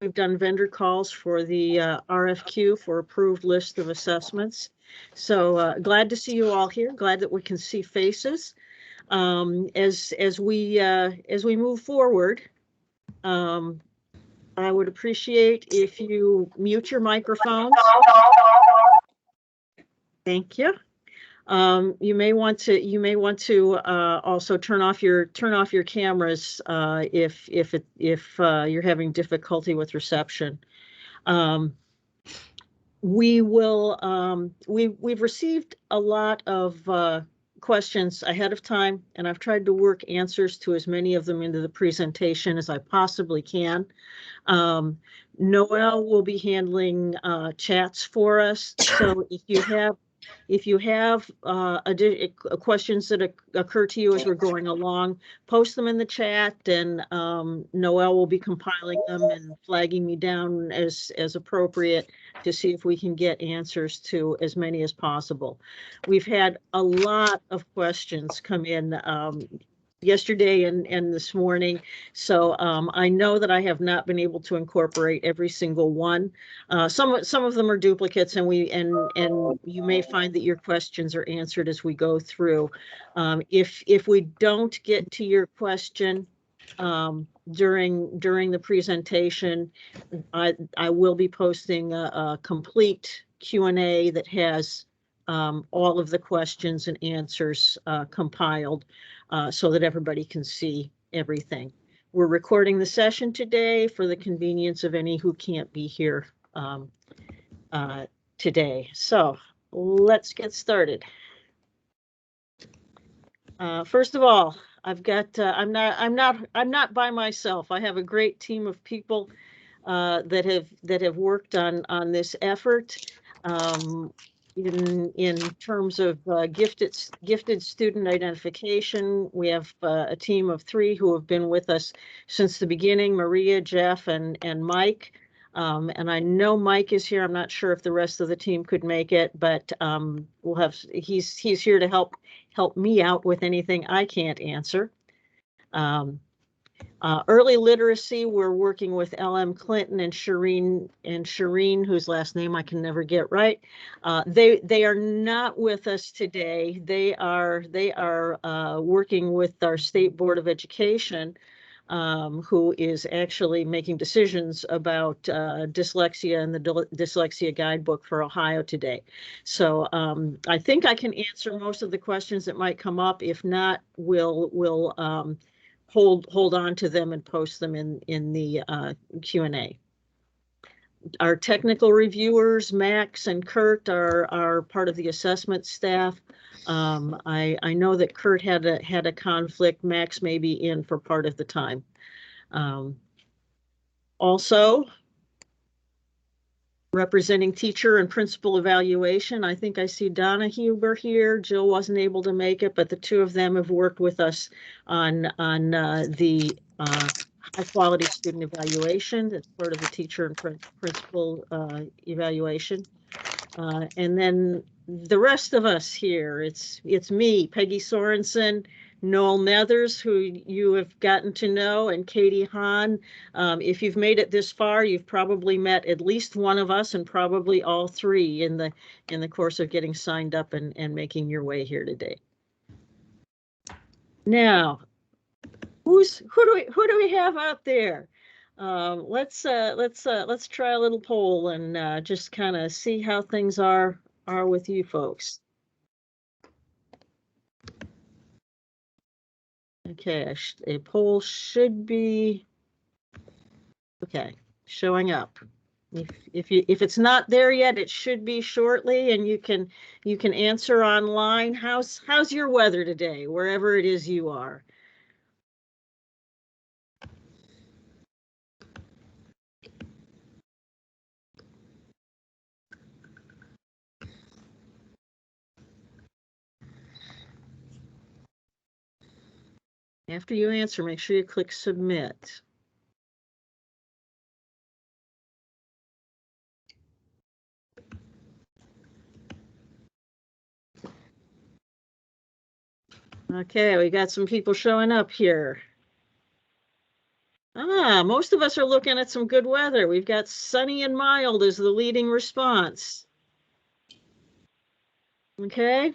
We've done vendor calls for the RFQ for approved list of assessments. So glad to see you all here. Glad that we can see faces. As we move forward, I would appreciate if you mute your microphones. Thank you. You may want to also turn off your cameras if you're having difficulty with reception. We've received a lot of questions ahead of time, and I've tried to work answers to as many of them into the presentation as I possibly can. Noel will be handling chats for us, so if you have questions that occur to you as we're going along, post them in the chat, and Noel will be compiling them and flagging me down as appropriate to see if we can get answers to as many as possible. We've had a lot of questions come in yesterday and this morning. So I know that I have not been able to incorporate every single one. Some of them are duplicates, and you may find that your questions are answered as we go through. If we don't get to your question during the presentation, I will be posting a complete Q&A that has all of the questions and answers compiled so that everybody can see everything. We're recording the session today for the convenience of any who can't be here today. So let's get started. First of all, I've got I'm not by myself. I have a great team of people that have worked on this effort. In terms of gifted student identification, we have a team of 3 who have been with us since the beginning: Maria, Jeff, and Mike. And I know Mike is here. I'm not sure if the rest of the team could make it, but he's here to help me out with anything I can't answer. Early literacy, we're working with LM Clinton and Shireen, whose last name I can never get right. They are not with us today. They are working with our State Board of Education, who is actually making decisions about dyslexia and the dyslexia guidebook for Ohio today. So I think I can answer most of the questions that might come up. If not, we'll hold on to them and post them in the Q&A. Our technical reviewers, Max and Kurt, are part of the assessment staff. I know that Kurt had a conflict. Max may be in for part of the time. Also, representing teacher and principal evaluation, I think I see Donna Huber here. Jill wasn't able to make it, but the 2 of them have worked with us on the high quality student evaluation. That's part of the teacher and principal evaluation. And then the rest of us here, it's me, Peggy Sorensen, Noel Nethers, who you have gotten to know, and Katie Hahn. If you've made it this far, you've probably met at least one of us, and probably all 3 in the course of getting signed up and making your way here today. Now, who do we have out there? Let's try a little poll and just kind of see how things are with you folks. Okay, a poll should be showing up. If it's not there yet, it should be shortly, and you can answer online. How's your weather today, wherever it is you are? After you answer, make sure you click submit. Okay, we got some people showing up here. Most of us are looking at some good weather. We've got sunny and mild as the leading response. Okay.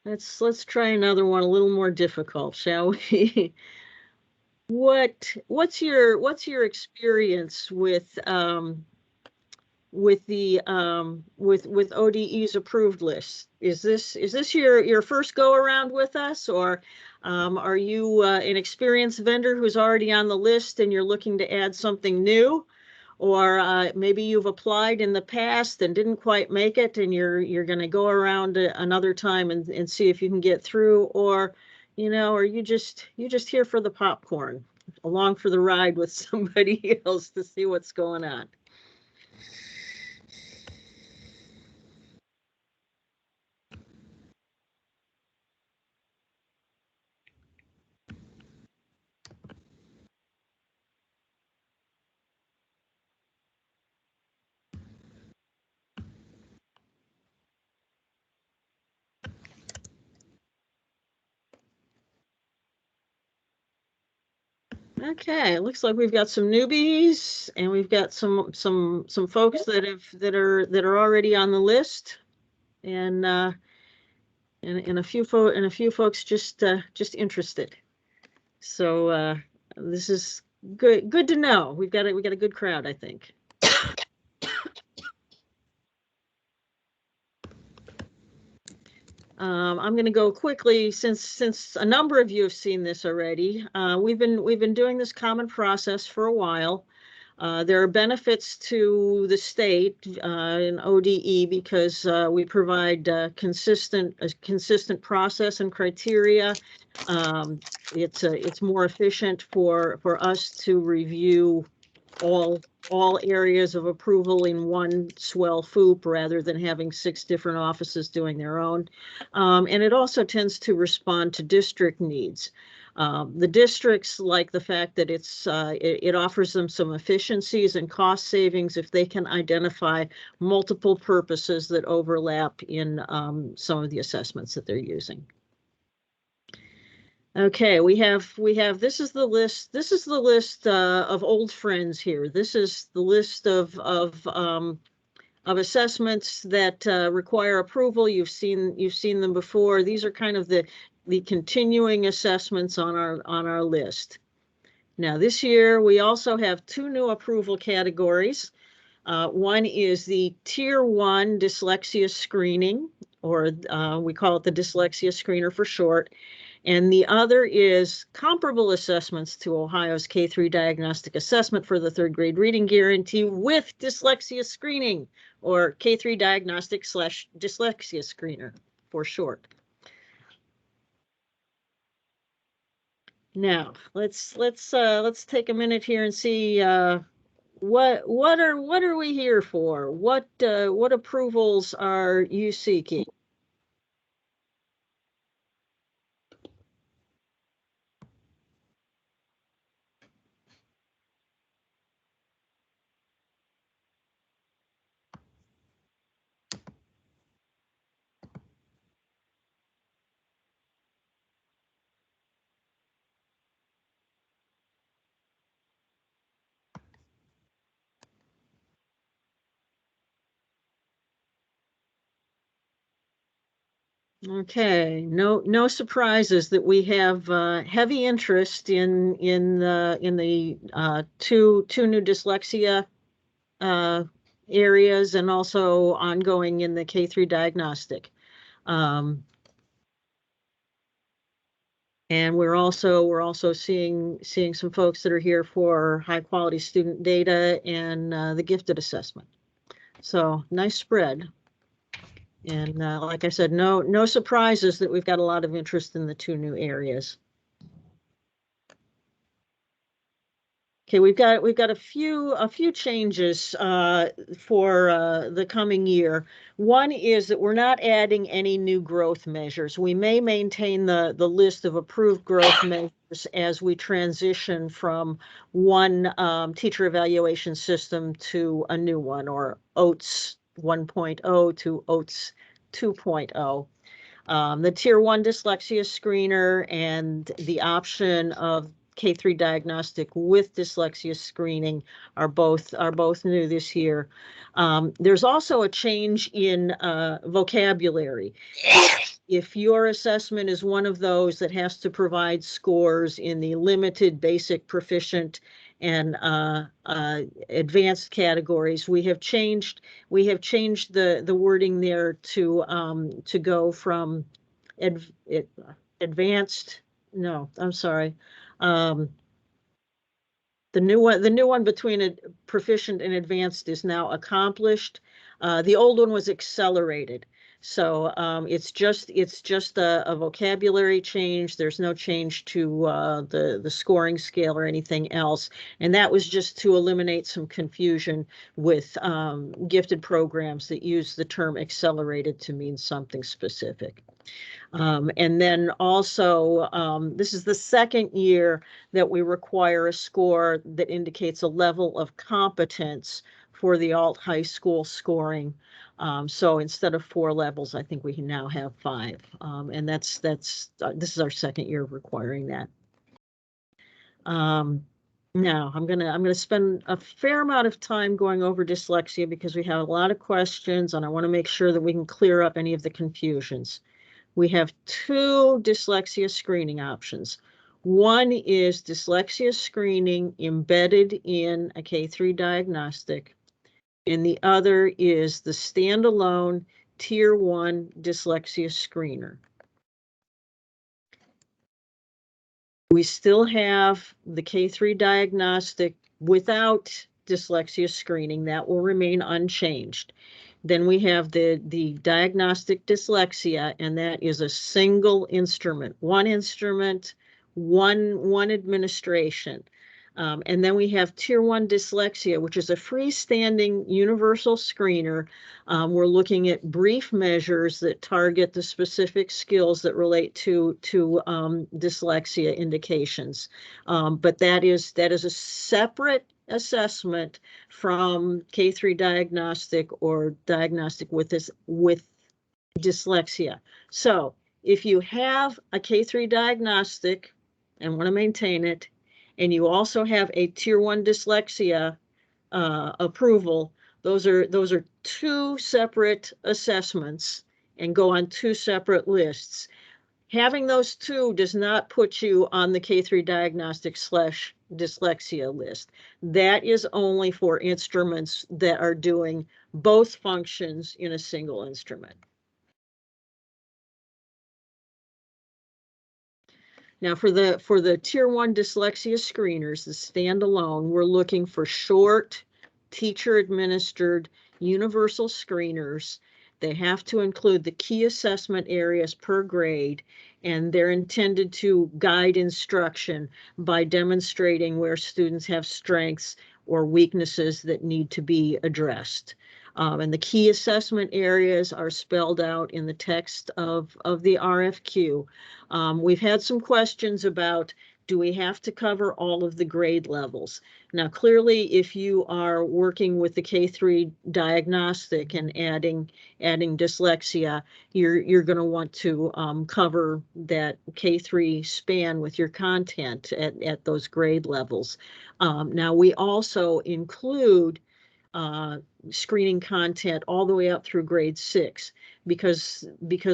Let's try another one a little more difficult, shall we? What's your experience with with ODE's approved list? Is this your first go around with us, or are you an experienced vendor who's already on the list and you're looking to add something new? Or maybe you've applied in the past and didn't quite make it, and you're going to go around another time and see if you can get through, or are you just here for the popcorn, along for the ride with somebody else to see what's going on? Okay, it looks like we've got some newbies, and we've got some folks that are already on the list, and and a few folks just interested. So this is good to know. We got a good crowd, I think. I'm going to go quickly since a number of you have seen this already. We've been doing this common process for a while. There are benefits to the state in ODE because we provide a consistent process and criteria. It's more efficient for us to review all areas of approval in one swell FOOP rather than having 6 different offices doing their own. And it also tends to respond to district needs. The districts like the fact that it offers them some efficiencies and cost savings if they can identify multiple purposes that overlap in some of the assessments that they're using. Okay, we have this is the list. This is the list of old friends here. This is the list of assessments that require approval. You've seen them before. These are kind of the continuing assessments on our list. Now this year we also have 2 new approval categories. One is the Tier 1 dyslexia screening, or we call it the dyslexia screener for short. And the other is comparable assessments to Ohio's K-3 diagnostic assessment for the 3rd grade reading guarantee with dyslexia screening, or K-3 diagnostic / dyslexia screener for short. Now let's take a minute here and see what are we here for? What approvals are you seeking? Okay, no surprises that we have heavy interest in the two new dyslexia areas, and also ongoing in the K-3 diagnostic. And we're also seeing some folks that are here for high quality student data and the gifted assessment. So nice spread. And like I said, no surprises that we've got a lot of interest in the 2 new areas. Okay, we've got a few changes for the coming year. One is that we're not adding any new growth measures. We may maintain the list of approved growth measures as we transition from one teacher evaluation system to a new one, or OATS 1.0 to OATS 2.0. The Tier 1 dyslexia screener and the option of K-3 diagnostic with dyslexia screening are both new this year. There's also a change in vocabulary. If your assessment is one of those that has to provide scores in the limited, basic, proficient, and advanced categories, we have changed the wording there to go from advanced. No, I'm sorry. The new one between a proficient and advanced is now accomplished. The old one was accelerated. So it's just a vocabulary change. There's no change to the scoring scale or anything else. And that was just to eliminate some confusion with gifted programs that use the term accelerated to mean something specific. And then also, this is the second year that we require a score that indicates a level of competence for the alt high school scoring. So instead of 4 levels, I think we can now have 5. And this is our second year of requiring that. Now I'm gonna spend a fair amount of time going over dyslexia because we have a lot of questions and I want to make sure that we can clear up any of the confusions. We have 2 dyslexia screening options. One is dyslexia screening embedded in a K-3 diagnostic, and the other is the standalone Tier 1 dyslexia screener. We still have the K-3 diagnostic without dyslexia screening. That will remain unchanged. Then we have the diagnostic dyslexia, and that is a single instrument, one instrument, one administration. And then we have Tier 1 dyslexia, which is a freestanding universal screener. We're looking at brief measures that target the specific skills that relate to dyslexia indications. But that is a separate assessment from K-3 diagnostic or diagnostic with dyslexia. So if you have a K-3 diagnostic and want to maintain it, and you also have a Tier 1 dyslexia approval, those are 2 separate assessments and go on 2 separate lists. Having those 2 does not put you on the K-3 diagnostic / dyslexia list. That is only for instruments that are doing both functions in a single instrument. Now for the Tier 1 dyslexia screeners, the standalone, we're looking for short, teacher-administered, universal screeners. They have to include the key assessment areas per grade, and they're intended to guide instruction by demonstrating where students have strengths or weaknesses that need to be addressed. And the key assessment areas are spelled out in the text of the RFQ. We've had some questions about, do we have to cover all of the grade levels? Now, clearly, if you are working with the K-3 diagnostic and adding dyslexia, you're going to want to cover that K-3 span with your content at those grade levels. Now, we also include screening content all the way up through grade 6, because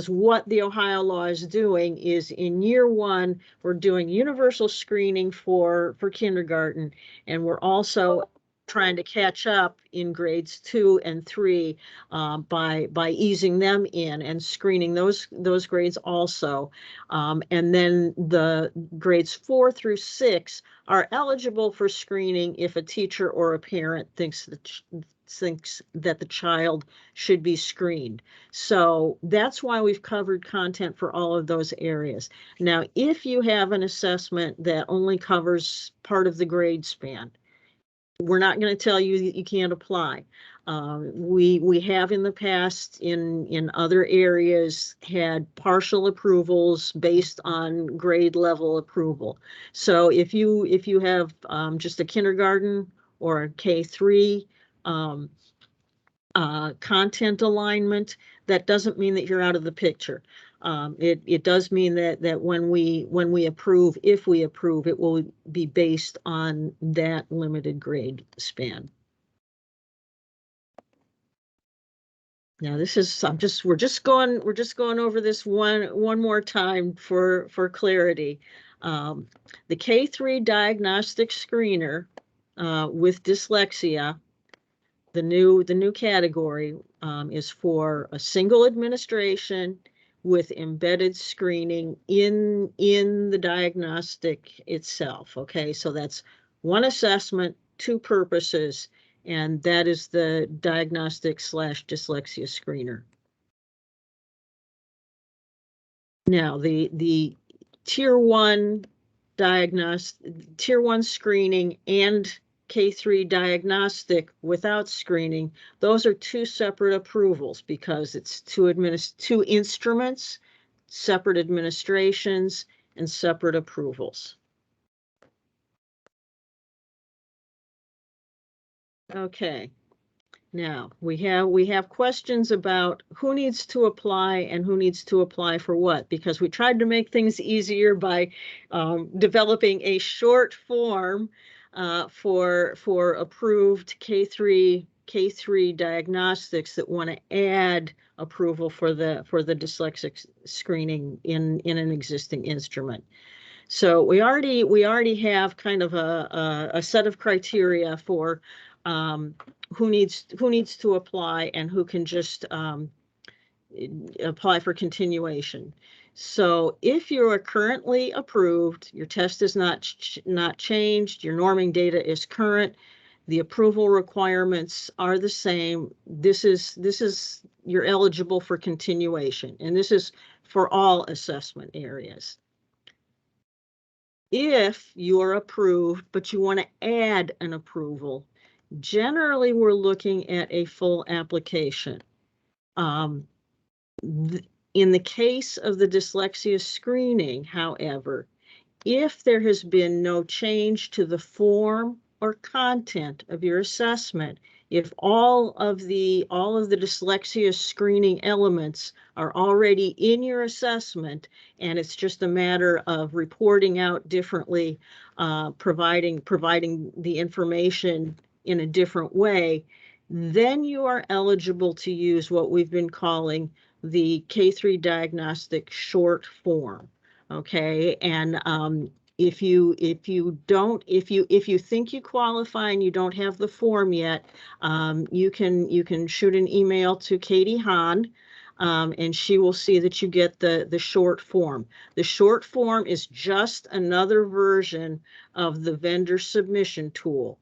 what the Ohio law is doing is in year 1, we're doing universal screening for kindergarten, and we're also trying to catch up in grades 2 and 3 by easing them in and screening those grades also. And then the grades 4 through 6 are eligible for screening if a teacher or a parent thinks that the child should be screened. So that's why we've covered content for all of those areas. Now, if you have an assessment that only covers part of the grade span, we're not going to tell you that you can't apply. We have in the past in other areas had partial approvals based on grade level approval. So if you have just a kindergarten or a K-3 content alignment, that doesn't mean that you're out of the picture. It does mean that when we approve, if we approve, it will be based on that limited grade span. Now this is, we're just going over this one more time for clarity. The K3 diagnostic screener with dyslexia, the new category is for a single administration with embedded screening in the diagnostic itself. Okay, so that's one assessment, two purposes, and that is the diagnostic/dyslexia screener. Now, the tier one tier one screening and K3 diagnostic without screening, those are two separate approvals because it's two instruments, separate administrations, and separate approvals. Okay. Now, we have questions about who needs to apply and who needs to apply for what, because we tried to make things easier by developing a short form for approved K3 diagnostics that want to add approval for the dyslexic screening in an existing instrument. So we already have kind of a set of criteria for who needs to apply and who can just apply for continuation. So if you are currently approved, your test is not changed, your norming data is current, the approval requirements are the same. This is you're eligible for continuation, and this is for all assessment areas. If you are approved, but you want to add an approval, generally we're looking at a full application. In the case of the dyslexia screening, however, if there has been no change to the form or content of your assessment, if all of the dyslexia screening elements are already in your assessment and it's just a matter of reporting out differently, providing the information in a different way, then you are eligible to use what we've been calling the K3 diagnostic short form. Okay, and if you think you qualify and you don't have the form yet, you can shoot an email to Katie Hahn, and she will see that you get the short form. The short form is just another version of the vendor submission tool.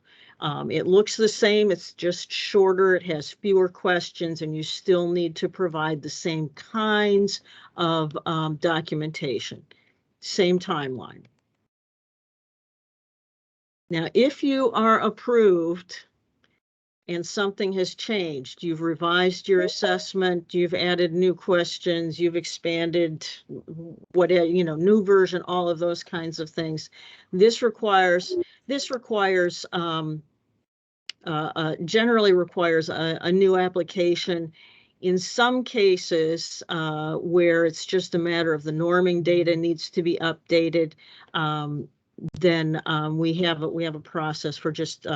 It looks the same, it's just shorter, it has fewer questions, and you still need to provide the same kinds of documentation. Same timeline. Now, if you are approved and something has changed, you've revised your assessment, you've added new questions, you've expanded whatever, new version, all of those kinds of things. Generally requires a new application. In some cases, where it's just a matter of the norming data needs to be updated, then we have a process for just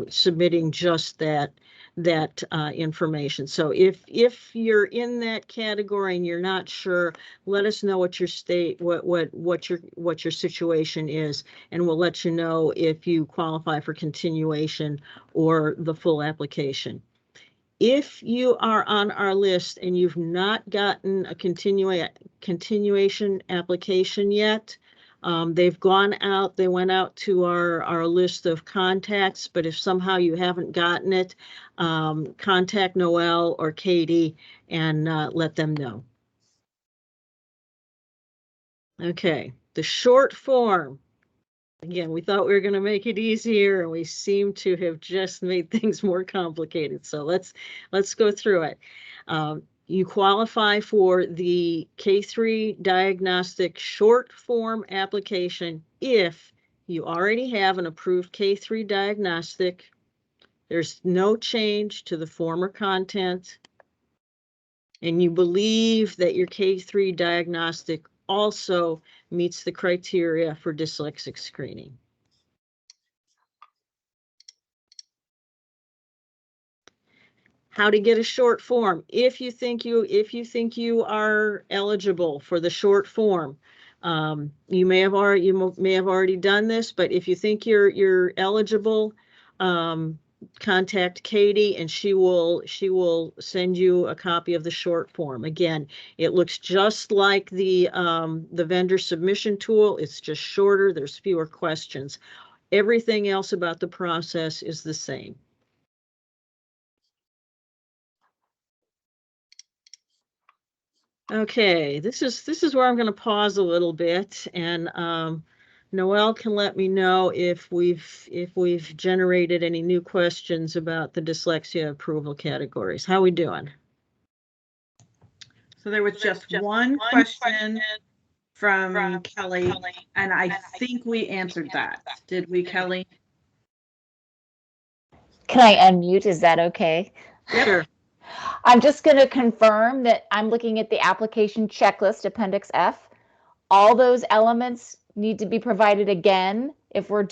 submitting just that information. So if you're in that category and you're not sure, let us know what your situation is, and we'll let you know if you qualify for continuation or the full application. If you are on our list and you've not gotten a continuation application yet, they went out to our list of contacts, but if somehow you haven't gotten it, contact Noelle or Katie and let them know. Okay, the short form. Again, we thought we were going to make it easier, and we seem to have just made things more complicated. So let's go through it. You qualify for the K3 diagnostic short form application if you already have an approved K3 diagnostic. There's no change to the form or content. and you believe that your K3 diagnostic also meets the criteria for dyslexic screening. How to get a short form. If you think you are eligible for the short form, you may have already done this, but if you think you're eligible, contact Katie and she will send you a copy of the short form. Again, it looks just like the vendor submission tool. It's just shorter. There's fewer questions. Everything else about the process is the same. Okay, this is where I'm going to pause a little bit, and Noelle can let me know if we've generated any new questions about the dyslexia approval categories. How we doing? So there was just one question from Kelly, and I think we answered that. Did we, Kelly? Can I unmute? Is that okay? Yep. Sure. I'm just going to confirm that I'm looking at the application checklist, Appendix F. All those elements need to be provided again if we're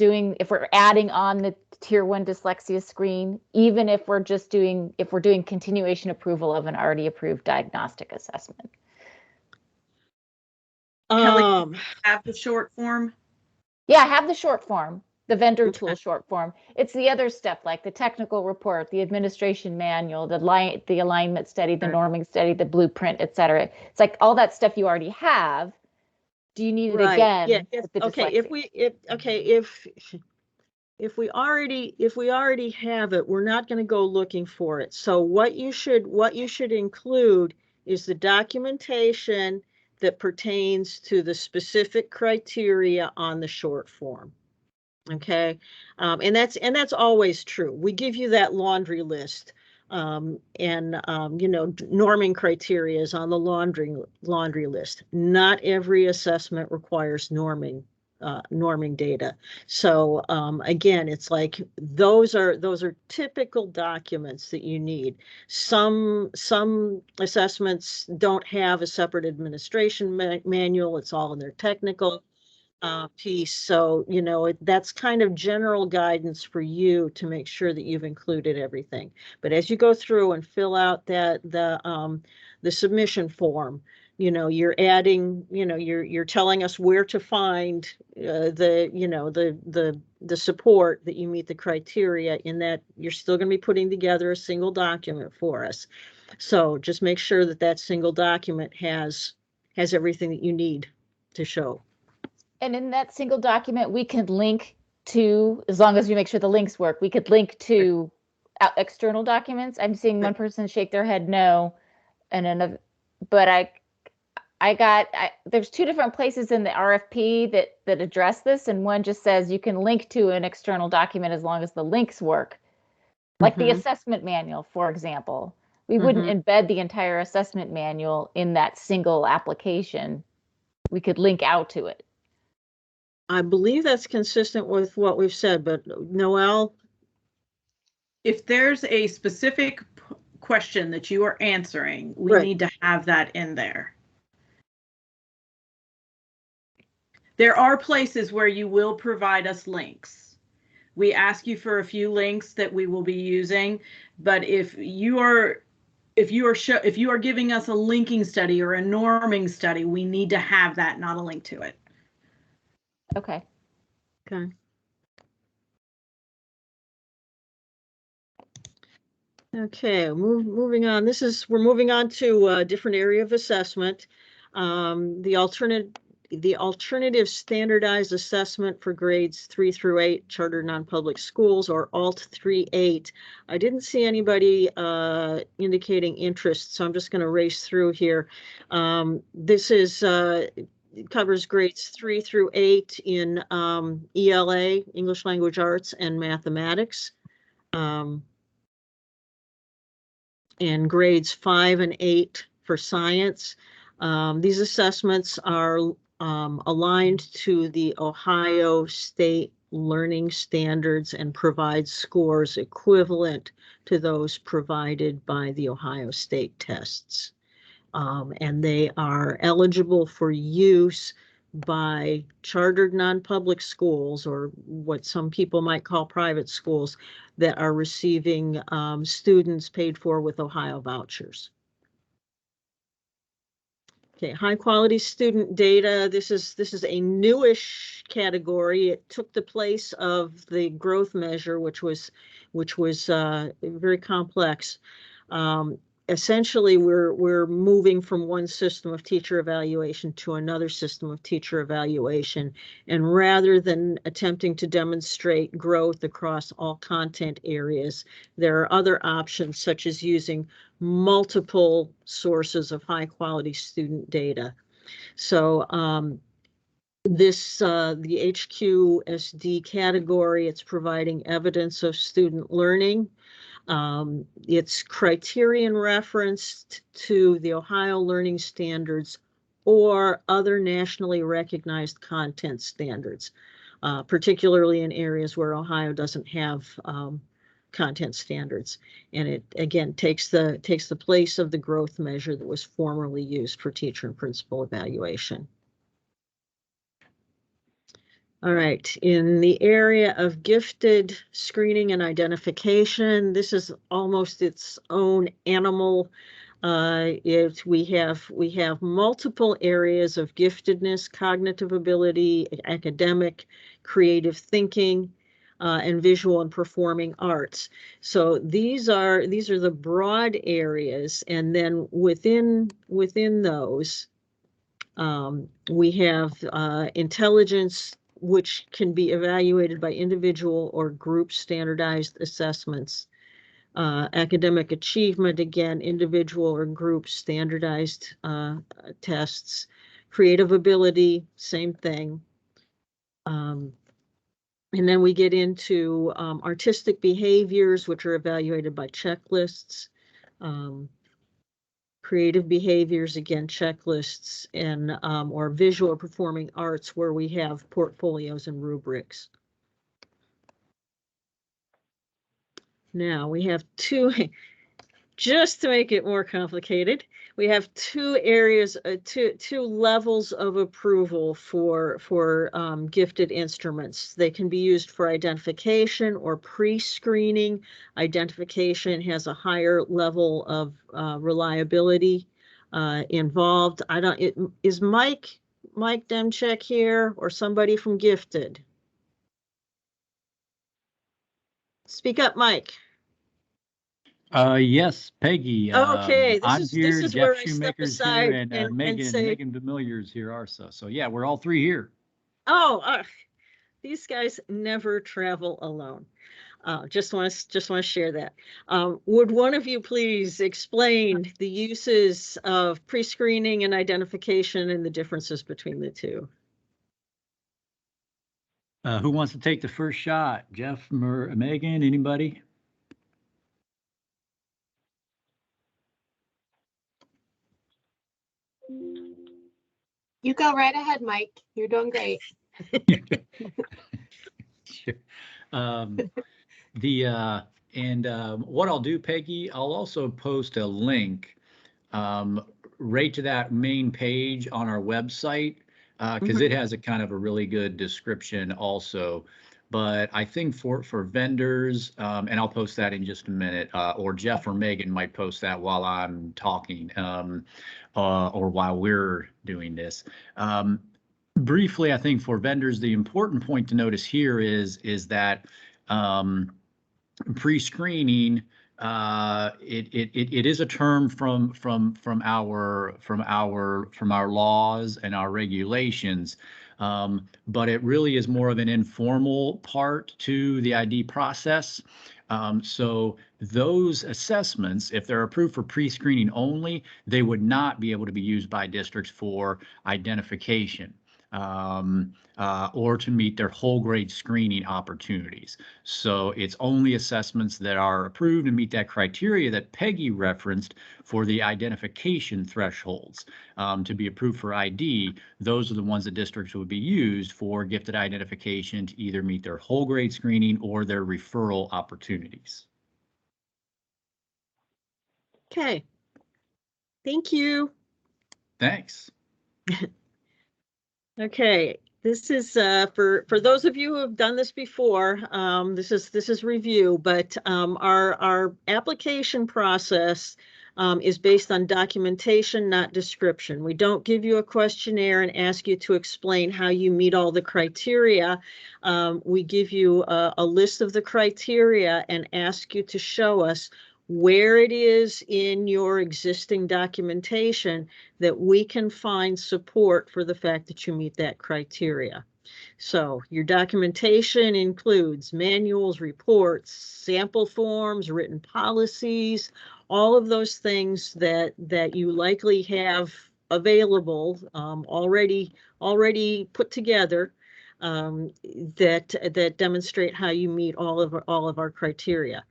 adding on the Tier 1 dyslexia screen, even if we're doing continuation approval of an already approved diagnostic assessment. Kelly, have the short form? Yeah, I have the short form, the vendor Okay. tool short form. It's the other stuff like the technical report, the administration manual, the alignment study, the norming study, the blueprint, et cetera. It's like all that stuff you already have. Do you need it again? Yeah. If we already have it, we're not going to go looking for it. So what you should include is the documentation that pertains to the specific criteria on the short form. Okay, and that's always true. We give you that laundry list, and norming criteria is on the laundry list. Not every assessment requires norming data. So again, it's like those are typical documents that you need. Some assessments don't have a separate administration manual. It's all in their technical piece. So, that's kind of general guidance for you to make sure that you've included everything. But as you go through and fill out the submission form, you're adding, you're telling us where to find the support that you meet the criteria, in that you're still going to be putting together a single document for us. So just make sure that single document has everything that you need to show. And in that single document, we can link to, as long as we make sure the links work, we could link to external documents. I'm seeing one person shake their head no, and another, but there's two different places in the RFP that address this, and one just says you can link to an external document as long as the links work. Like the assessment manual, for example. We wouldn't embed the entire assessment manual in that single application. We could link out to it. I believe that's consistent with what we've said, but Noelle? If there's a specific question that you are answering, we need to have that in there. There are places where you will provide us links. We ask you for a few links that we will be using, but if you are giving us a linking study or a norming study, we need to have that, not a link to it. Okay. Okay, moving on. We're moving on to a different area of assessment. The alternative standardized assessment for grades 3 through 8 charter non-public schools, or alt 3-8. I didn't see anybody indicating interest, so I'm just going to race through here. This is covers grades 3 through 8 in ELA, English Language Arts, and Mathematics. And grades 5 and 8 for science. These assessments are aligned to the Ohio State learning standards and provide scores equivalent to those provided by the Ohio State tests. And they are eligible for use by chartered non-public schools, or what some people might call private schools, that are receiving students paid for with Ohio vouchers. Okay, high quality student data. This is a newish category. It took the place of the growth measure, which was very complex. Essentially, we're moving from one system of teacher evaluation to another system of teacher evaluation, and rather than attempting to demonstrate growth across all content areas, there are other options, such as using multiple sources of high quality student data. So the HQSD category, it's providing evidence of student learning. It's criterion referenced to the Ohio Learning Standards or other nationally recognized content standards, particularly in areas where Ohio doesn't have content standards. And it, again, takes the place of the growth measure that was formerly used for teacher and principal evaluation. All right, in the area of gifted screening and identification, this is almost its own animal. We have multiple areas of giftedness, cognitive ability, academic, creative thinking, and visual and performing arts. So these are the broad areas, and then within those, we have intelligence, which can be evaluated by individual or group standardized assessments. Academic achievement, again, individual or group standardized tests. Creative ability, same thing. And then we get into artistic behaviors, which are evaluated by checklists. Creative behaviors, again, checklists, and or visual or performing arts, where we have portfolios and rubrics. Now we have two, just to make it more complicated, we have two areas, two levels of approval for gifted instruments. They can be used for identification or pre-screening. Identification has a higher level of reliability involved. Is Mike Demchek here, or somebody from Gifted? Speak up, Mike. Yes, Peggy. Okay, I'm here. this is Jeff where I step Shoemaker's here, aside and say, Megan Demilliers here also. So yeah, we're all three here. oh, these guys never travel alone. Just want to share that. Would one of you please explain the uses of pre-screening and identification and the differences between the two? Who wants to take the first shot? Jeff, Megan, anybody? You go right ahead, Mike. You're doing great. Sure. What I'll do, Peggy, I'll also post a link right to that main page on our website, because it has a kind of a really good description also. But I think for vendors, and I'll post that in just a minute, or Jeff or Megan might post that while I'm talking, or while we're doing this. Briefly, I think for vendors, the important point to notice here is that pre-screening, it is a term from our laws and our regulations, but it really is more of an informal part to the ID process. So those assessments, if they're approved for pre-screening only, they would not be able to be used by districts for identification, or to meet their whole grade screening opportunities. So it's only assessments that are approved and meet that criteria that Peggy referenced for the identification thresholds to be approved for ID. Those are the ones that districts would be used for gifted identification to either meet their whole grade screening or their referral opportunities. Okay. Thank you. Thanks. Okay, this is for those of you who have done this before. This is review, but our application process is based on documentation, not description. We don't give you a questionnaire and ask you to explain how you meet all the criteria. We give you a list of the criteria and ask you to show us where it is in your existing documentation that we can find support for the fact that you meet that criteria. So your documentation includes manuals, reports, sample forms, written policies, all of those things that you likely have available, already put together, that demonstrate how you meet all of our criteria.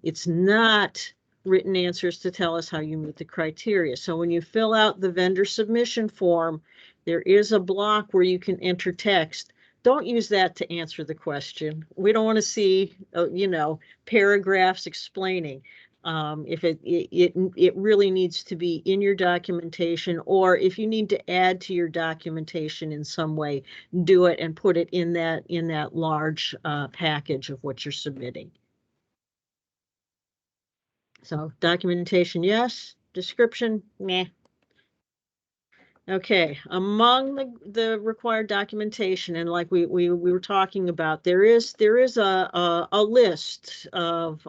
It's not written answers to tell us how you meet the criteria. So when you fill out the vendor submission form, there is a block where you can enter text. Don't use that to answer the question. We don't want to see, paragraphs explaining. If it really needs to be in your documentation, or if you need to add to your documentation in some way, do it and put it in that large package of what you're submitting. So documentation, yes. Description, meh. Okay, among the required documentation, and like we were talking about, there is a list of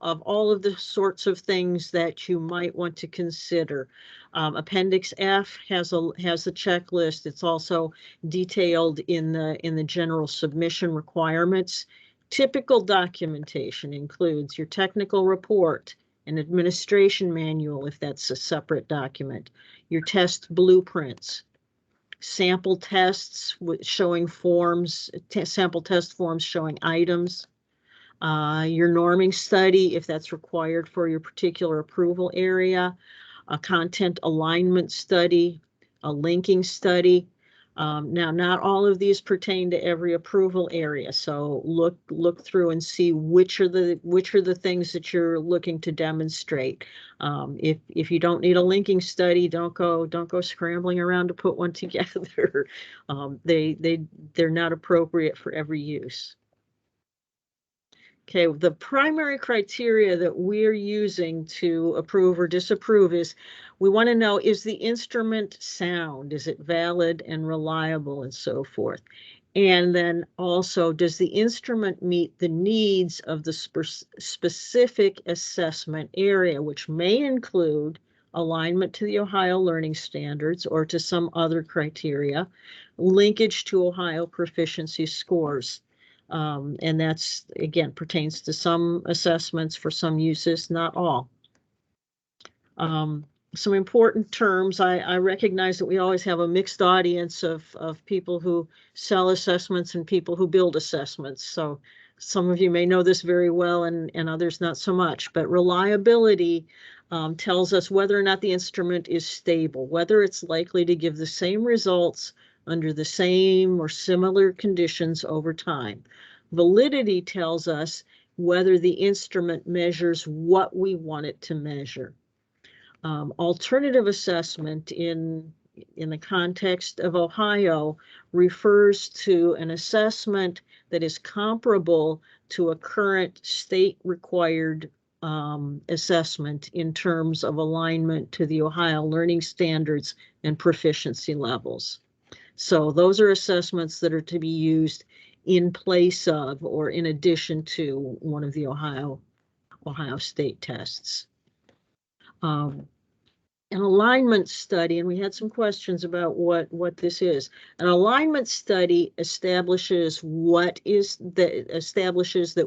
all of the sorts of things that you might want to consider. Appendix F has a checklist. It's also detailed in the general submission requirements. Typical documentation includes your technical report, an administration manual if that's a separate document, your test blueprints, sample tests showing forms, sample test forms showing items, your norming study if that's required for your particular approval area, a content alignment study, a linking study. Now, not all of these pertain to every approval area, so look through and see which are the things that you're looking to demonstrate. If you don't need a linking study, don't go scrambling around to put one together. They're not appropriate for every use. Okay, the primary criteria that we're using to approve or disapprove is we want to know, is the instrument sound? Is it valid and reliable and so forth? And then also, does the instrument meet the needs of the specific assessment area, which may include alignment to the Ohio Learning Standards or to some other criteria, linkage to Ohio proficiency scores. And that's, again, pertains to some assessments for some uses, not all. Some important terms. I recognize that we always have a mixed audience of people who sell assessments and people who build assessments. So some of you may know this very well and others not so much. But reliability tells us whether or not the instrument is stable, whether it's likely to give the same results under the same or similar conditions over time. Validity tells us whether the instrument measures what we want it to measure. Alternative assessment in the context of Ohio refers to an assessment that is comparable to a current state required assessment in terms of alignment to the Ohio learning standards and proficiency levels. So those are assessments that are to be used in place of or in addition to one of the Ohio state tests. An alignment study, and we had some questions about what this is. An alignment study establishes that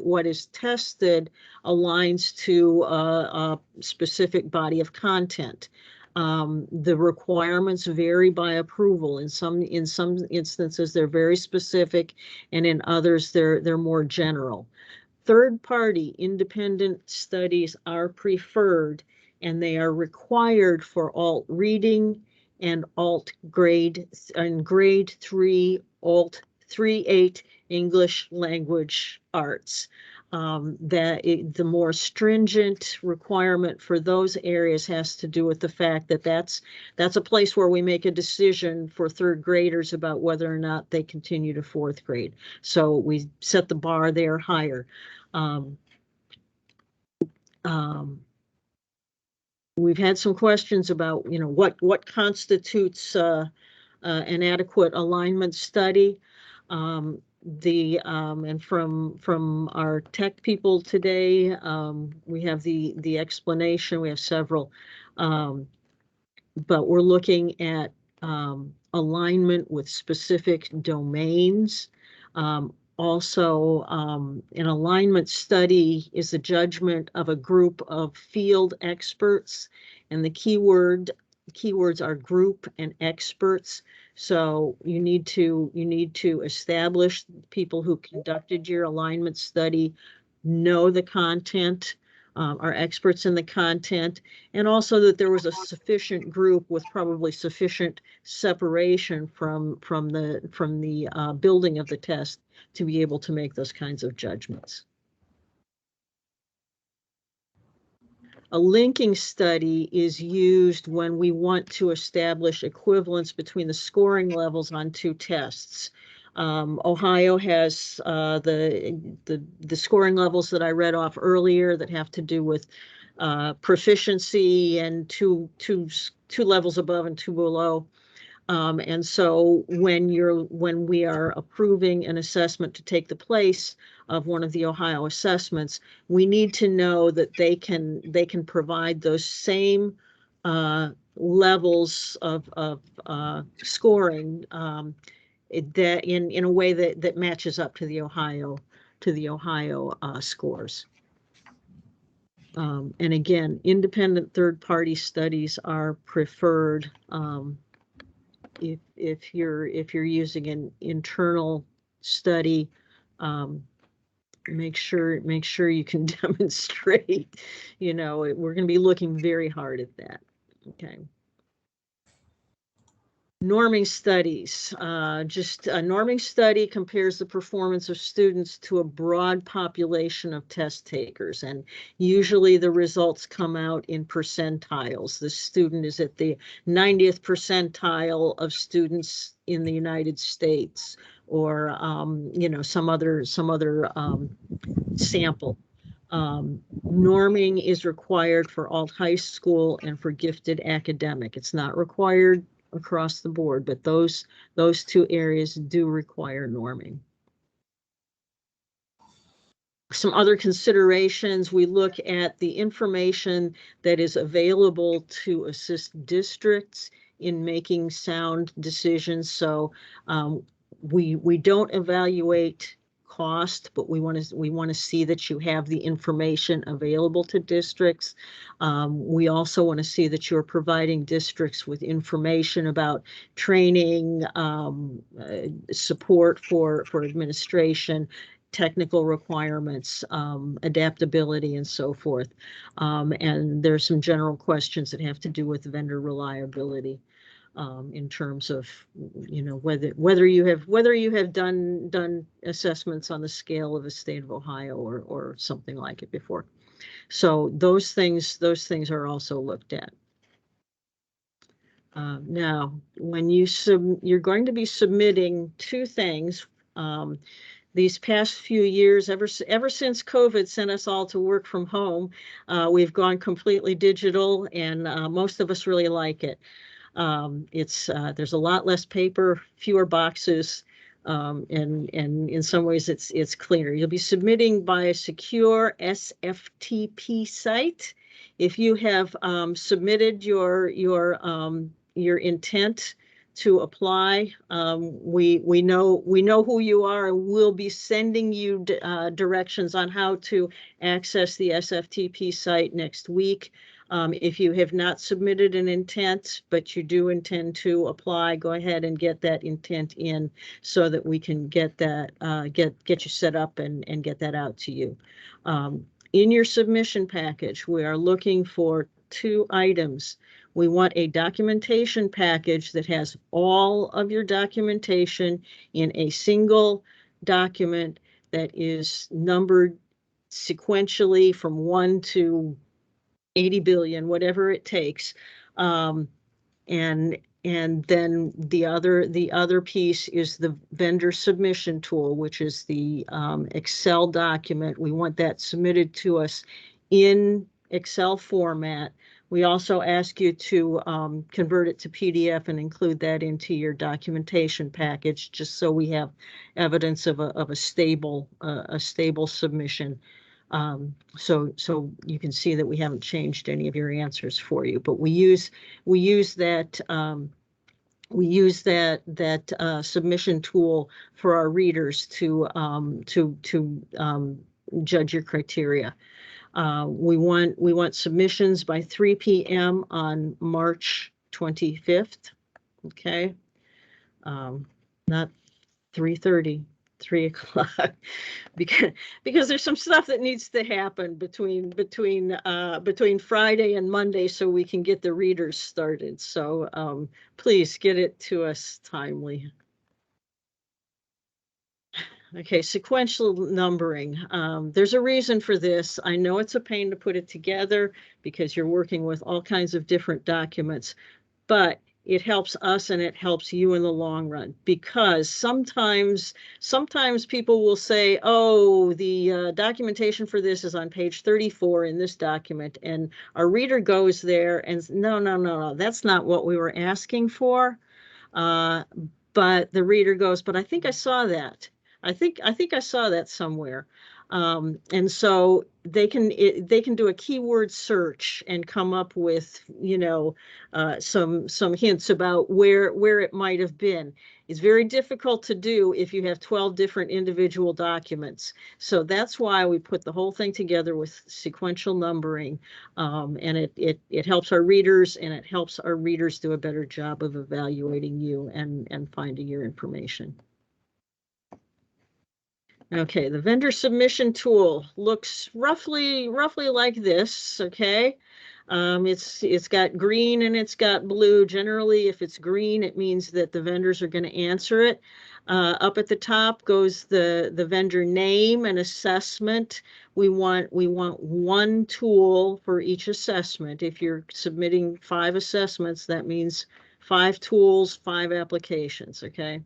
what is tested aligns to a specific body of content. The requirements vary by approval. In some instances, they're very specific, and in others, they're more general. Third-party independent studies are preferred, and they are required for alt reading and alt grade and grade 3 alt 3-8 English language arts. the more stringent requirement for those areas has to do with the fact that that's a place where we make a decision for third graders about whether or not they continue to fourth grade. So we set the bar there higher. We've had some questions about, what constitutes an adequate alignment study. And from our tech people today, we have the explanation. We have several, but we're looking at alignment with specific domains. Also, an alignment study is a judgment of a group of field experts, and the keywords are group and experts. So you need to establish people who conducted your alignment study, know the content, are experts in the content, and also that there was a sufficient group with probably sufficient separation from the building of the test to be able to make those kinds of judgments. A linking study is used when we want to establish equivalence between the scoring levels on two tests. Ohio has the scoring levels that I read off earlier that have to do with proficiency and two levels above and two below. And so when we are approving an assessment to take the place of one of the Ohio assessments, we need to know that they can provide those same levels of scoring that in a way that matches up to the Ohio scores. And again, independent third-party studies are preferred. If you're using an internal study, make sure you can demonstrate. We're going to be looking very hard at that. Okay. Norming studies. Just a norming study compares the performance of students to a broad population of test takers, and usually the results come out in percentiles. The student is at the 90th percentile of students in the United States, or some other sample. Norming is required for alt high school and for gifted academic. It's not required across the board, but those two areas do require norming. Some other considerations: we look at the information that is available to assist districts in making sound decisions. So we don't evaluate cost, but we want to see that you have the information available to districts. We also want to see that you're providing districts with information about training, support for administration, technical requirements, adaptability, and so forth. And there's some general questions that have to do with vendor reliability. In terms of whether you have done assessments on the scale of the state of Ohio or something like it before. So those things are also looked at. Now, when you're going to be submitting two things. These past few years, ever since COVID sent us all to work from home, we've gone completely digital, and most of us really like it. There's a lot less paper, fewer boxes, and in some ways it's cleaner. You'll be submitting by a secure SFTP site. If you have submitted your intent to apply, we know who you are, and we'll be sending you directions on how to access the SFTP site next week. If you have not submitted an intent, but you do intend to apply, go ahead and get that intent in so that we can get that, get you set up and get that out to you. In your submission package, we are looking for two items. We want a documentation package that has all of your documentation in a single document that is numbered sequentially from 1 to 80 billion, whatever it takes. And then the other piece is the vendor submission tool, which is the Excel document. We want that submitted to us in Excel format. We also ask you to convert it to PDF and include that into your documentation package, just so we have evidence of a stable submission. So you can see that we haven't changed any of your answers for you, but we use that submission tool for our readers to judge your criteria. We want submissions by 3 p.m. on March 25th. Okay, not 3:30. 3 o'clock, because there's some stuff that needs to happen between Friday and Monday so we can get the readers started. So please get it to us timely. Okay, sequential numbering. There's a reason for this. I know it's a pain to put it together because you're working with all kinds of different documents, but it helps us and it helps you in the long run, because sometimes people will say, oh, the documentation for this is on page 34 in this document, and our reader goes there and no, that's not what we were asking for. But the reader goes, but I think I saw that. I think I saw that somewhere. And so they can do a keyword search and come up with, some hints about where it might have been. It's very difficult to do if you have 12 different individual documents. So that's why we put the whole thing together with sequential numbering. And it helps our readers, and it helps our readers do a better job of evaluating you and finding your information. Okay, the vendor submission tool looks roughly like this. Okay, it's got green and it's got blue. Generally, if it's green, it means that the vendors are going to answer it. Up at the top goes the vendor name and assessment. We want one tool for each assessment. If you're submitting 5 assessments, that means 5 tools, 5 applications. Okay.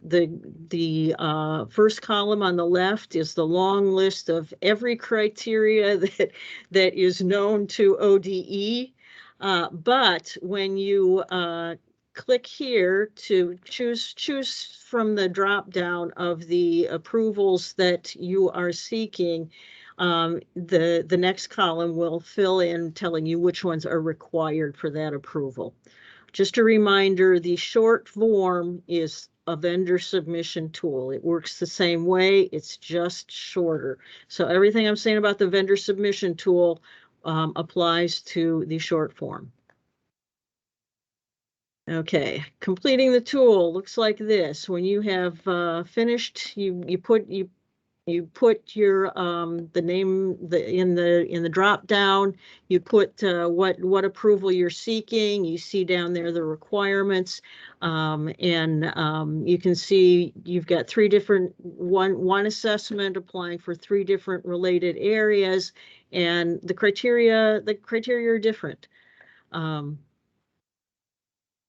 The first column on the left is the long list of every criteria that is known to ODE. But when you click here to choose from the drop down of the approvals that you are seeking, the next column will fill in telling you which ones are required for that approval. Just a reminder, the short form is a vendor submission tool. It works the same way, it's just shorter. So everything I'm saying about the vendor submission tool applies to the short form. Okay, completing the tool looks like this. When you have finished, you put your the name in the drop down. You put what approval you're seeking. You see down there the requirements, and you can see you've got 3 different one assessment applying for 3 different related areas, and the criteria are different.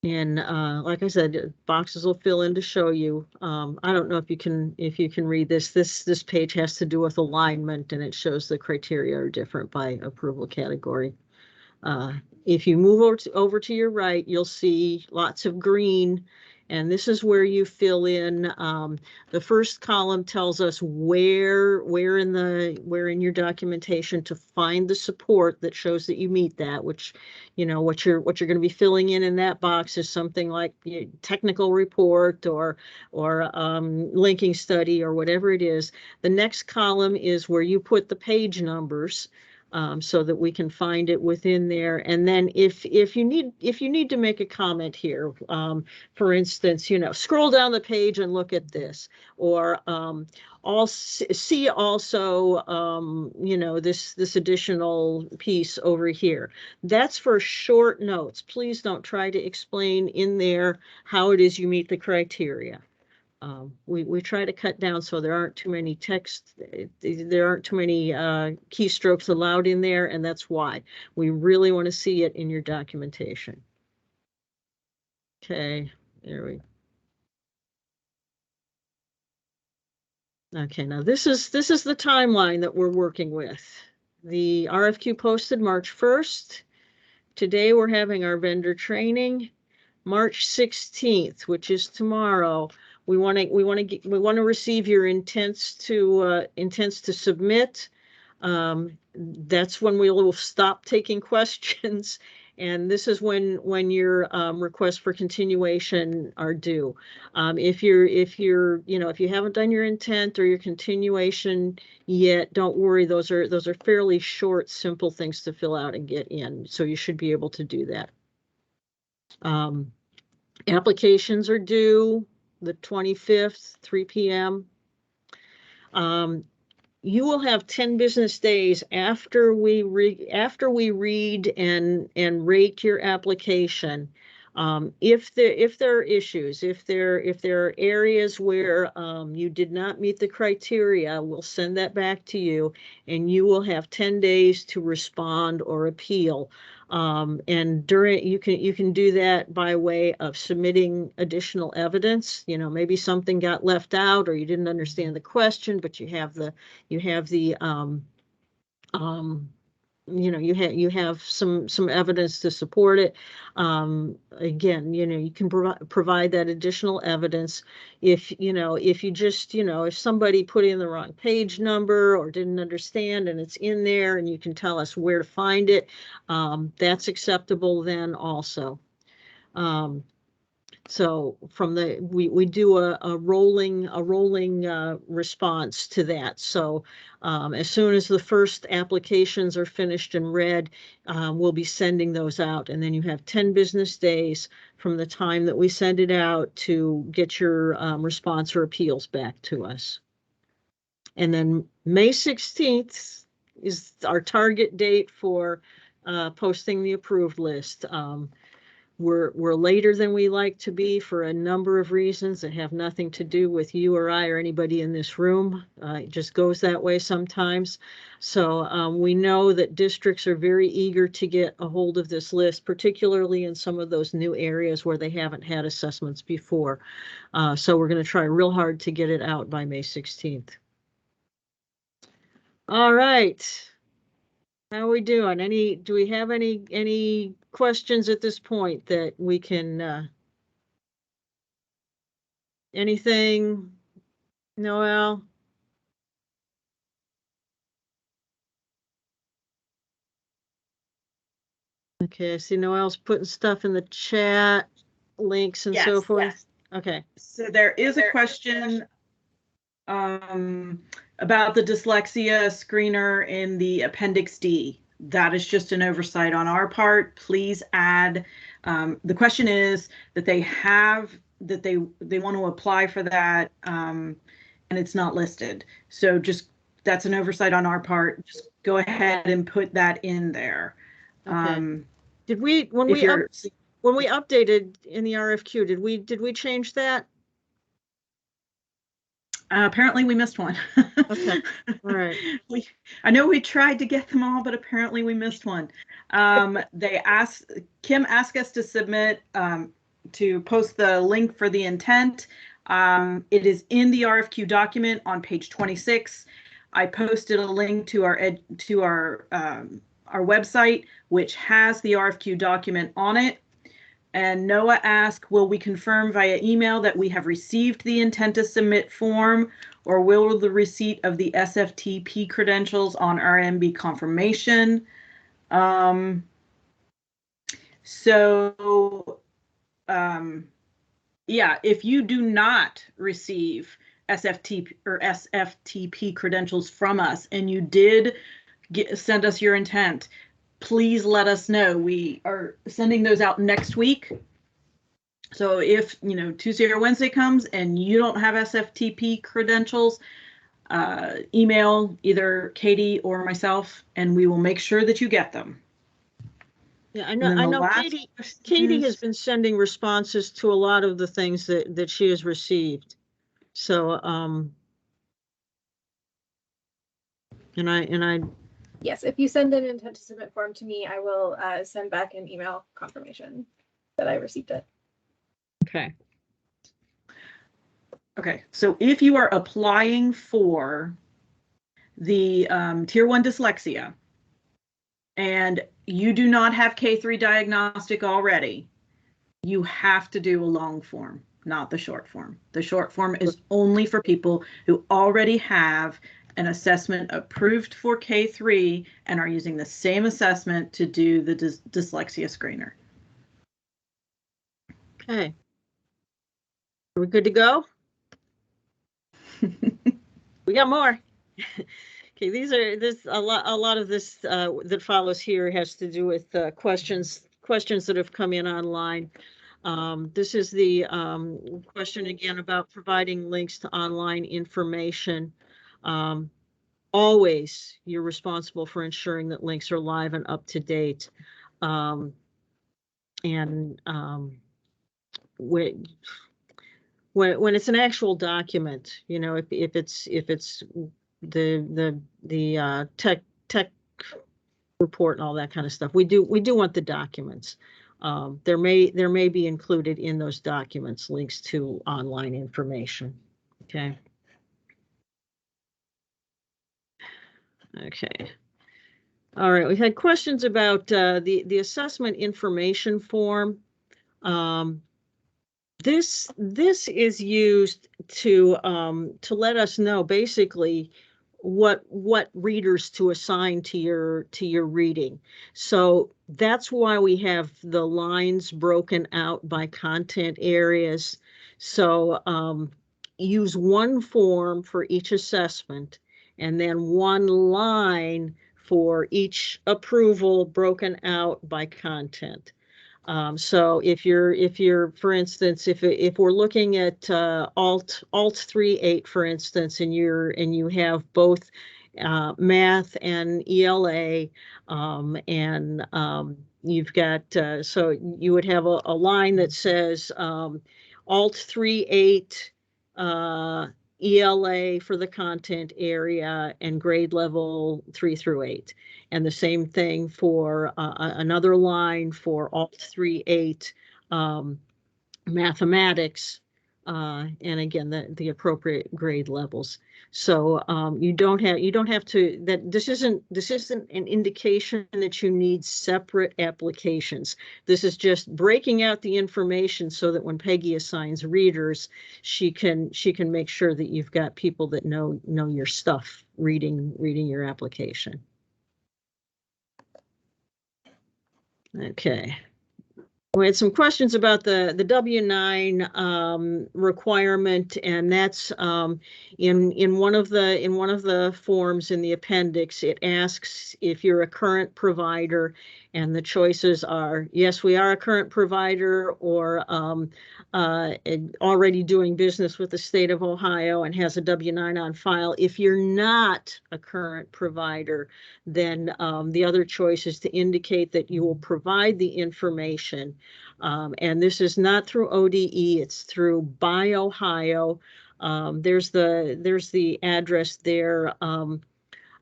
And like I said, boxes will fill in to show you. I don't know if you can read this. This page has to do with alignment, and it shows the criteria are different by approval category. If you move over to your right, you'll see lots of green, and this is where you fill in. The first column tells us where in your documentation to find the support that shows that you meet that, which, what you're going to be filling in that box is something like technical report or linking study or whatever it is. The next column is where you put the page numbers. So that we can find it within there. And then if you need to make a comment here, for instance, scroll down the page and look at this, or see also, this additional piece over here. That's for short notes. Please don't try to explain in there how it is you meet the criteria. We try to cut down so there aren't too many text, there aren't too many keystrokes allowed in there, and that's why. We really want to see it in your documentation. Okay, there we. Okay, now this is the timeline that we're working with. The RFQ posted March 1st. Today we're having our vendor training. March 16th, which is tomorrow, we want to receive your intents to submit. That's when we will stop taking questions, and this is when your requests for continuation are due. If you haven't done your intent or your continuation yet, don't worry. Those are fairly short, simple things to fill out and get in. So you should be able to do that. Applications are due the 25th, 3 p.m. You will have 10 business days after we read and rate your application. If there are issues, if there are areas where you did not meet the criteria, we'll send that back to you, and you will have 10 days to respond or appeal. And you can do that by way of submitting additional evidence. Maybe something got left out, or you didn't understand the question, but you have you have some evidence to support it. Again, you can provide that additional evidence. If if somebody put in the wrong page number or didn't understand and it's in there and you can tell us where to find it, that's acceptable then also. So we do a rolling response to that. So as soon as the first applications are finished and read, we'll be sending those out, and then you have 10 business days from the time that we send it out to get your response or appeals back to us. And then May 16th is our target date for posting the approved list. We're later than we like to be for a number of reasons that have nothing to do with you or I or anybody in this room. It just goes that way sometimes. So we know that districts are very eager to get a hold of this list, particularly in some of those new areas where they haven't had assessments before. So we're going to try real hard to get it out by May 16th. All right. How are we doing? Do we have any questions at this point that we can, anything, Noel? Okay, I see Noel's putting stuff in the chat, links and so forth. Yes. Okay. So there is a question about the dyslexia screener in the Appendix D. That is just an oversight on our part. Please add. The question is that they want to apply for that, and it's not listed. So that's an oversight on our part. Just go ahead and put that in there. Okay. Did we when we updated in the RFQ, did we change that? Apparently we missed one. Okay. All right. I know we tried to get them all, but apparently we missed one. Kim asked us to submit, to post the link for the intent. It is in the RFQ document on page 26. I posted a link to our website, which has the RFQ document on it. And Noah asked, will we confirm via email that we have received the intent to submit form, or will the receipt of the SFTP credentials on RM be confirmation? Yeah, if you do not receive SFTP credentials from us and you did send us your intent, please let us know. We are sending those out next week. So if Tuesday or Wednesday comes and you don't have SFTP credentials, email either Katie or myself, and we will make sure that you get them. Yeah, I know Katie has been sending responses to a lot of the things that she has received. So, and I, Yes, if you send an intent to submit form to me, I will send back an email confirmation that I received it. okay. Okay, so if you are applying for the Tier 1 dyslexia and you do not have K3 diagnostic already, you have to do a long form, not the short form. The short form is only for people who already have an assessment approved for K3 and are using the same assessment to do the dyslexia screener. Okay. Are we good to go? We got more. Okay, this a lot of this that follows here has to do with questions that have come in online. This is the question again about providing links to online information. Always, you're responsible for ensuring that links are live and up to date. When it's an actual document, you know, if it's the tech report and all that kind of stuff, we do want the documents. There may be included in those documents links to online information. Okay. Okay. All right. We've had questions about the assessment information form. This is used to let us know basically what readers to assign to your reading. So that's why we have the lines broken out by content areas. So use one form for each assessment and then one line for each approval broken out by content. So if you're, for instance, if we're looking at Alt 3.8, for instance, and you have both math and ELA, and you've got so you would have a line that says Alt 3.8 ELA for the content area and grade level 3 through 8. And the same thing for another line for Alt 3.8 mathematics, and again the appropriate grade levels. So you don't have to, that this isn't an indication that you need separate applications. This is just breaking out the information so that when Peggy assigns readers, she can make sure that you've got people that know your stuff reading your application. Okay. We had some questions about the W-9 requirement, and that's in one of the forms in the appendix. It asks if you're a current provider, and the choices are yes, we are a current provider, or already doing business with the state of Ohio and has a W-9 on file. If you're not a current provider, then the other choice is to indicate that you will provide the information. And this is not through ODE, it's through Buy Ohio. There's the address there.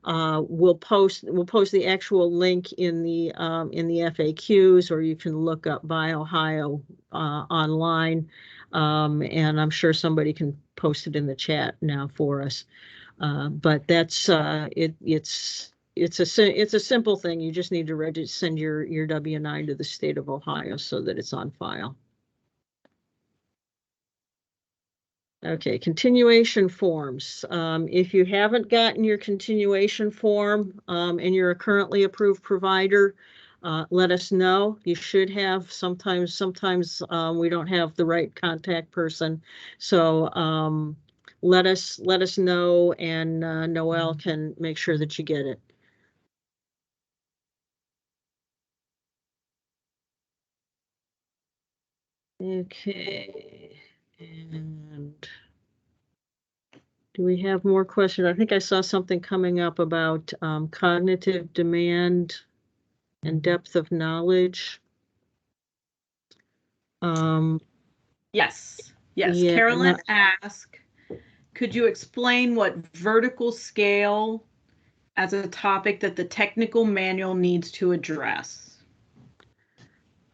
We'll post the actual link in the FAQs, or you can look up Buy Ohio online, and I'm sure somebody can post it in the chat now for us. But that's it's a simple thing. You just need to send your W-9 to the state of Ohio so that it's on file. Okay, continuation forms. If you haven't gotten your continuation form and you're a currently approved provider, let us know. You should have. Sometimes we don't have the right contact person. So let us know, and Noelle can make sure that you get it. Okay, and do we have more questions? I think I saw something coming up about cognitive demand and depth of knowledge. Yes. Yeah, Carolyn asked could you explain what vertical scale as a topic that the technical manual needs to address?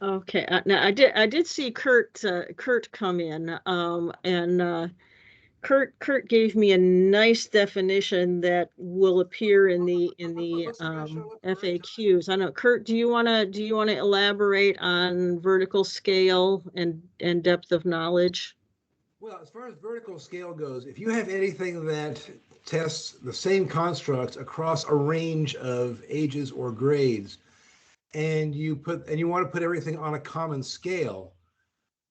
Okay, now I did see Kurt come in, and Kurt gave me a nice definition that will appear in the FAQs. I don't know, Kurt, do you want to elaborate on vertical scale and depth of knowledge? Well, as far as vertical scale goes, if you have anything that tests the same constructs across a range of ages or grades, and you want to put everything on a common scale,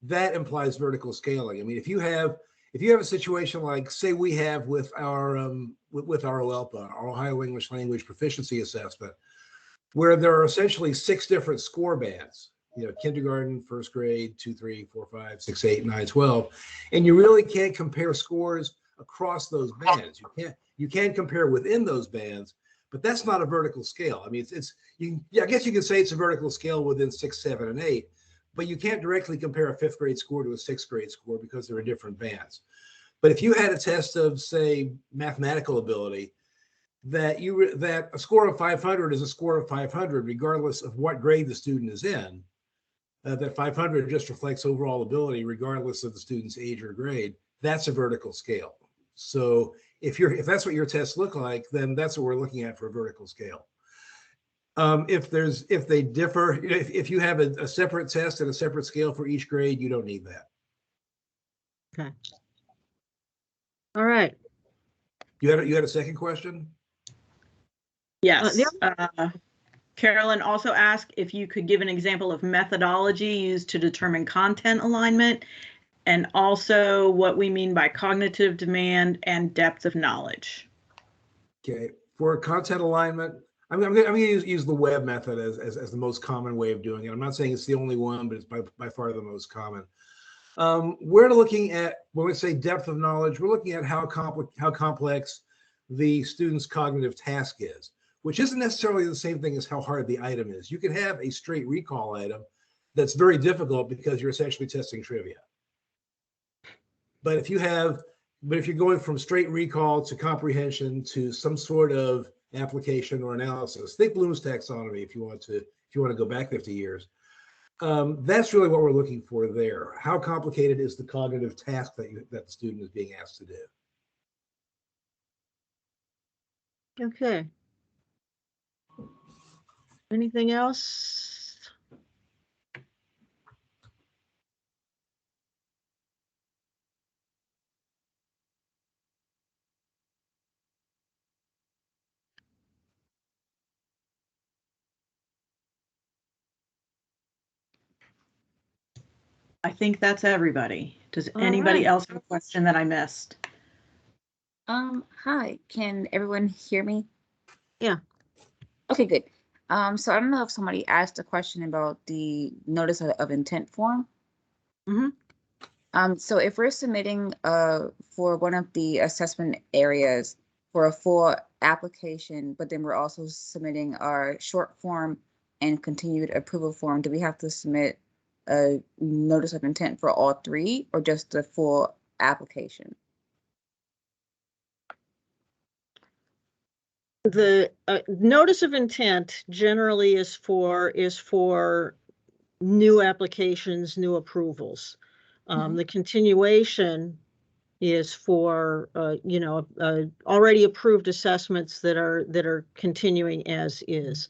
that implies vertical scaling. I mean, if you have a situation like, say, we have with our OELPA, our Ohio English Language Proficiency Assessment, where there are essentially 6 different score bands, kindergarten, first grade, 2, 3, 4, 5, 6, 8, 9, 12, and you really can't compare scores across those bands. You can compare within those bands, but that's not a vertical scale. I mean, I guess you could say it's a vertical scale within 6, 7, and 8, but you can't directly compare a 5th grade score to a 6th grade score because they're in different bands. But if you had a test of, say, mathematical ability, that a score of 500 is a score of 500 regardless of what grade the student is in, that 500 just reflects overall ability regardless of the student's age or grade, that's a vertical scale. So if that's what your tests look like, then that's what we're looking at for a vertical scale. If they differ, if you have a separate test and a separate scale for each grade, you don't need that. Okay. All right. You had a second question? Yes. Carolyn also asked if you could give an example of methodology used to determine content alignment, and also what we mean by cognitive demand and depth of knowledge. Okay, for content alignment, I'm going to use the web method as the most common way of doing it. I'm not saying it's the only one, but it's by far the most common. We're looking at, when we say depth of knowledge, we're looking at how complex the student's cognitive task is, which isn't necessarily the same thing as how hard the item is. You can have a straight recall item that's very difficult because you're essentially testing trivia. But if you're going from straight recall to comprehension to some sort of application or analysis, think Bloom's taxonomy if you want to go back 50 years. That's really what we're looking for there. How complicated is the cognitive task that the student is being asked to do? Okay. Anything else? I think that's everybody. Does All anybody right. else have a question that I missed? Hi, can everyone hear me? Yeah. Okay, good. So I don't know if somebody asked a question about the notice of intent form. So if we're submitting for one of the assessment areas for a full application, but then we're also submitting our short form and continued approval form, do we have to submit a notice of intent for all 3 or just the full application? The notice of intent generally is for new applications, new approvals. The continuation is for already approved assessments that are continuing as is.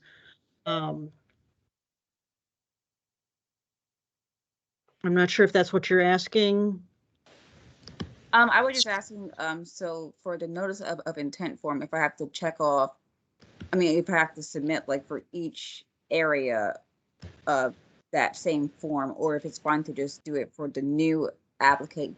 I'm not sure if that's what you're asking. I was just asking, so for the notice of intent form, if I have to check off, if I have to submit like for each area of that same form, or if it's fine to just do it for the new application.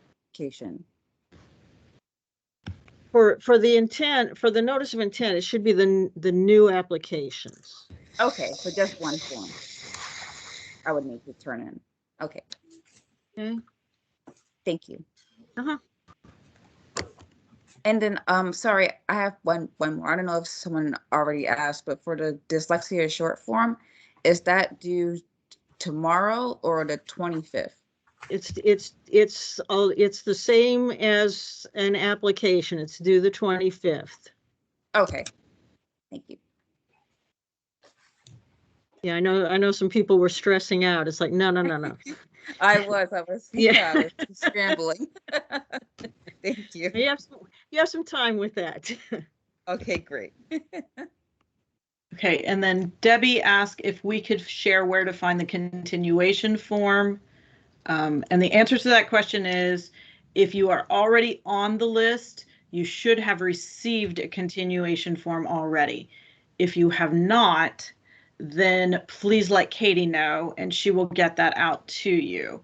For the notice of intent, it should be the new applications. Okay, so just one form I would need to turn in. Okay. Okay. Thank you. Uh-huh. And then, sorry, I have one more. I don't know if someone already asked, but for the dyslexia short form, is that due tomorrow or the 25th? It's the same as an application. It's due the 25th. Okay. Thank you. Yeah, I know some people were stressing out. It's like, no. I was Yeah. I was scrambling. Thank you. You have some time with that. Okay, great. Okay, and then Debbie asked if we could share where to find the continuation form. And the answer to that question is, if you are already on the list, you should have received a continuation form already. If you have not, then please let Katie know and she will get that out to you.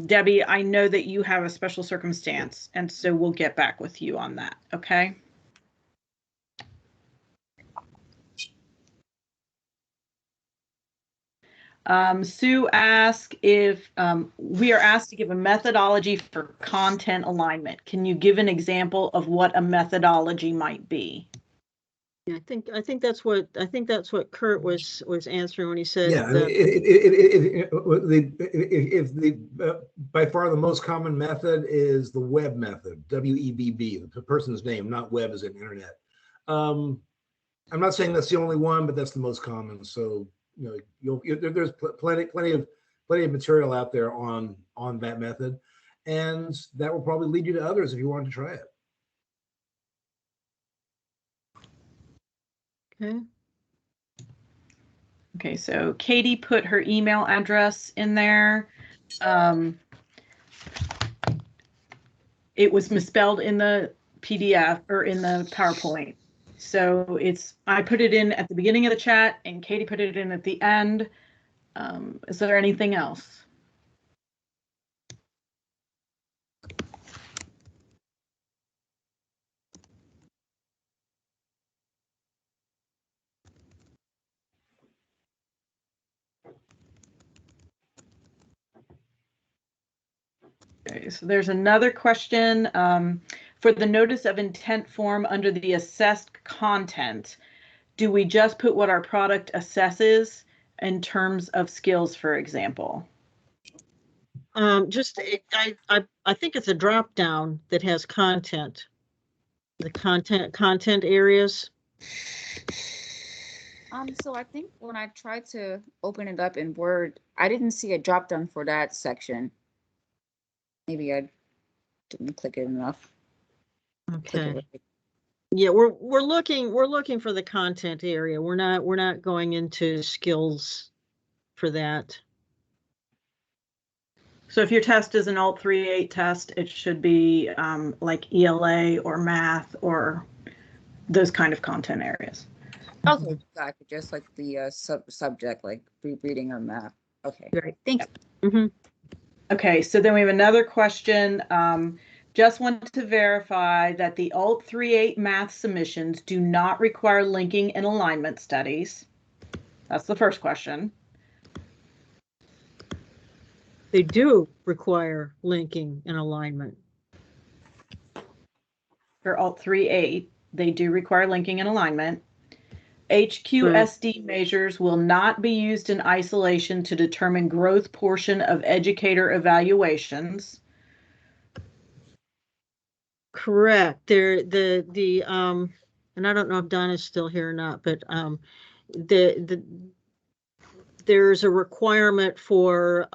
Debbie, I know that you have a special circumstance, and so we'll get back with you on that, okay? Sue asked if we are asked to give a methodology for content alignment. Can you give an example of what a methodology might be? Yeah, I think that's what Kurt was answering when he said. Yeah, I mean, if the by far the most common method is the web method, WEBB, the person's name, not web as in internet. I'm not saying that's the only one, but that's the most common. So there's plenty of material out there on that method, and that will probably lead you to others if you want to try it. Okay. Okay, so Katie put her email address in there. It was misspelled in the PDF or in the PowerPoint. So I put it in at the beginning of the chat and Katie put it in at the end. Is there anything else? Okay, so there's another question. For the notice of intent form under the assessed content, do we just put what our product assesses in terms of skills, for example? I think it's a drop down that has content. The content areas. So I think when I tried to open it up in Word, I didn't see a drop down for that section. Maybe I didn't click it enough. Okay. Yeah, we're looking for the content area. We're not going into skills for that. So if your test is an Alt 3.8 test, it should be like ELA or math or those kind of content areas. Okay, got it. Just like the subject, like reading or math. Okay, Right. thanks. Mm-hmm. Okay, so then we have another question. Just want to verify that the Alt 3.8 math submissions do not require linking and alignment studies. That's the first question. They do require linking and alignment. For Alt 3.8, they do require linking and alignment. HQSD measures will not be used in isolation to determine growth portion of educator evaluations. Correct. And I don't know if Donna's still here or not, but there's a requirement for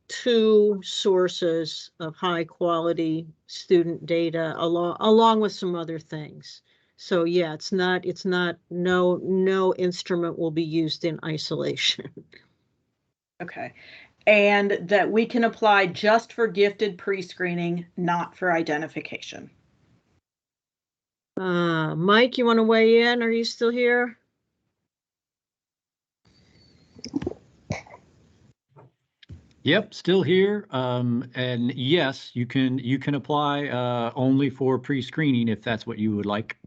2 sources of high quality student data along with some other things. So yeah, no instrument will be used in isolation. Okay. And that we can apply just for gifted pre-screening, not for identification. Mike, you want to weigh in? Are you still here? Yep, still here. And yes, you can apply only for pre-screening if that's what you would like.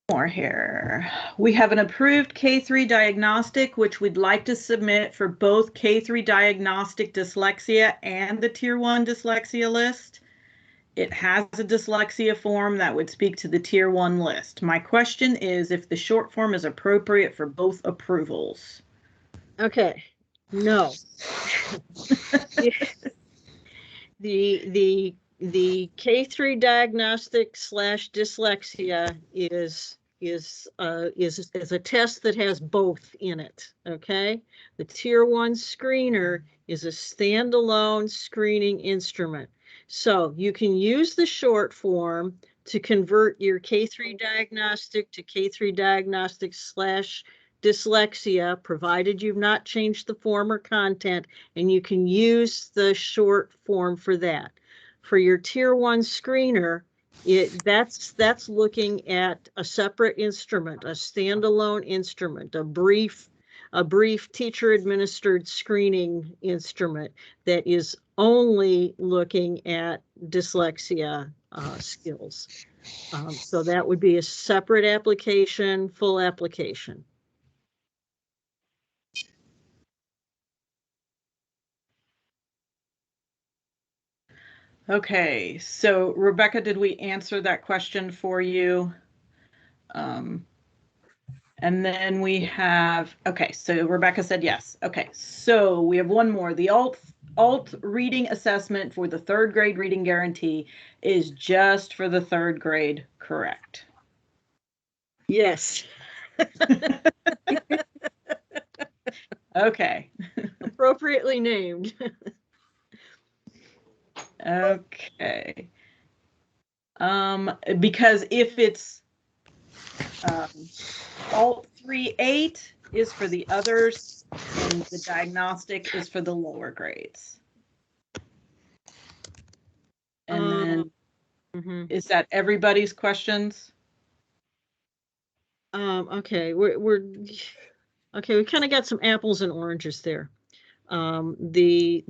More here. We have an approved K3 diagnostic, which we'd like to submit for both K3 diagnostic dyslexia and the Tier 1 dyslexia list. It has a dyslexia form that would speak to the tier 1 list. My question is if the short form is appropriate for both approvals. Okay, no. The K3 diagnostic / dyslexia is a test that has both in it. Okay, the tier 1 screener is a standalone screening instrument, so you can use the short form to convert your K3 diagnostic to K3 diagnostic / dyslexia, provided you've not changed the form or content, and you can use the short form for that. For your tier 1 screener, that's looking at a separate instrument, a standalone instrument, a brief teacher administered screening instrument that is only looking at dyslexia skills. So that would be a separate application, full application. Okay, so Rebecca, did we answer that question for you? And then we have, okay, so Rebecca said yes. Okay, so we have one more. The alt reading assessment for the 3rd grade reading guarantee is just for the 3rd grade, correct? Yes. Okay. Appropriately named. Okay. Because if it's alt 3.8 is for the others and the diagnostic is for the lower grades. And then is that everybody's questions? Okay, okay, we kind of got some apples and oranges there. The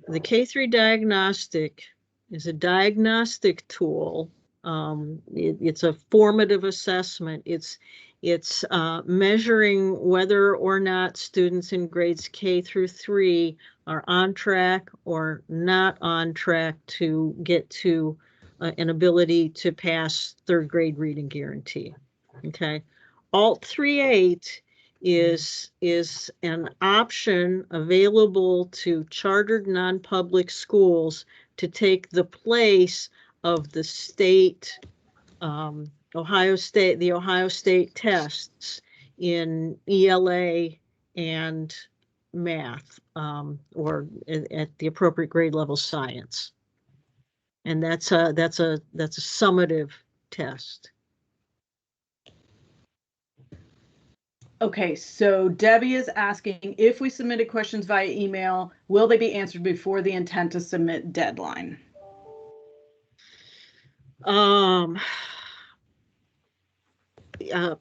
K3 diagnostic is a diagnostic tool. It's a formative assessment. It's measuring whether or not students in grades K through 3 are on track or not on track to get to an ability to pass 3rd grade reading guarantee. Okay, Alt 3.8 is an option available to chartered non-public schools to take the place of the state, the Ohio State tests in ELA and math, or at the appropriate grade level science. And that's a summative test. Okay, so Debbie is asking if we submitted questions via email, will they be answered before the intent to submit deadline?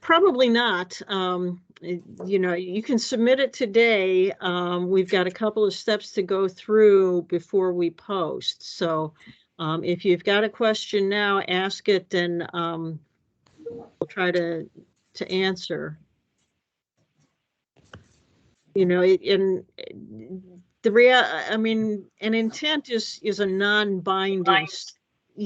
Probably not. You know, you can submit it today. We've got a couple of steps to go through before we post. So if you've got a question now, ask it, and we'll try to answer. You know, I mean, an intent is a non-binding.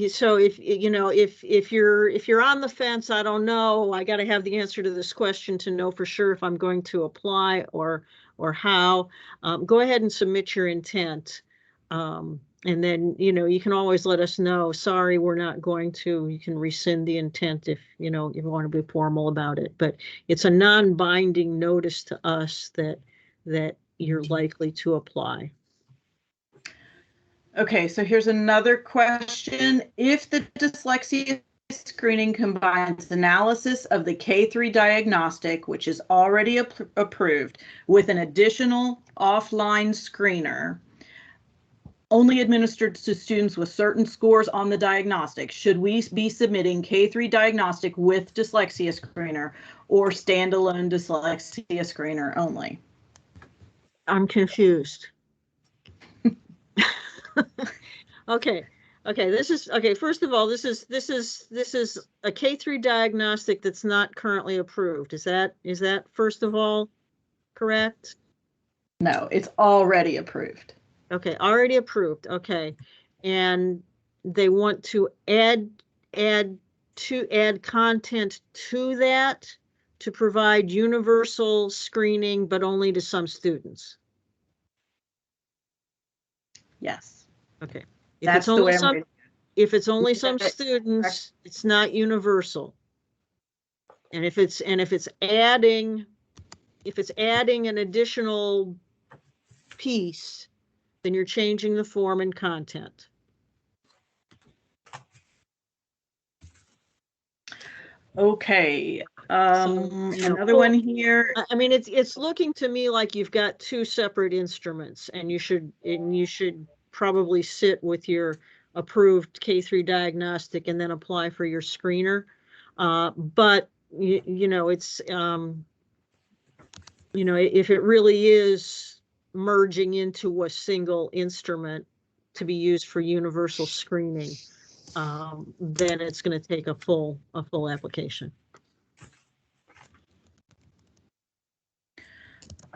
So if you know, if you're on the fence, I don't know, I got to have the answer to this question to know for sure if I'm going to apply or how. Go ahead and submit your intent, and then you know you can always let us know. Sorry, we're not going to. You can rescind the intent if you know you want to be formal about it. But it's a non-binding notice to us that you're likely to apply. Okay, so here's another question. If the dyslexia screening combines analysis of the K3 diagnostic, which is already approved, with an additional offline screener, only administered to students with certain scores on the diagnostic, should we be submitting K3 diagnostic with dyslexia screener or standalone dyslexia screener only? I'm confused. Okay. First of all, this is a K3 diagnostic that's not currently approved. Is that first of all correct? No, it's already approved. Okay, already approved. Okay. And they want to add content to that to provide universal screening, but only to some students. Yes. Okay. That's the way I'm reading. If it's only some Correct. students, it's not universal. And if it's adding an additional piece, then you're changing the form and content. Okay. you Another one here. I mean, it's looking to me like you've got two separate instruments, and you should probably sit with your approved K3 diagnostic and then apply for your screener. But you know, it's you know, if it really is merging into a single instrument to be used for universal screening, then it's going to take a full application.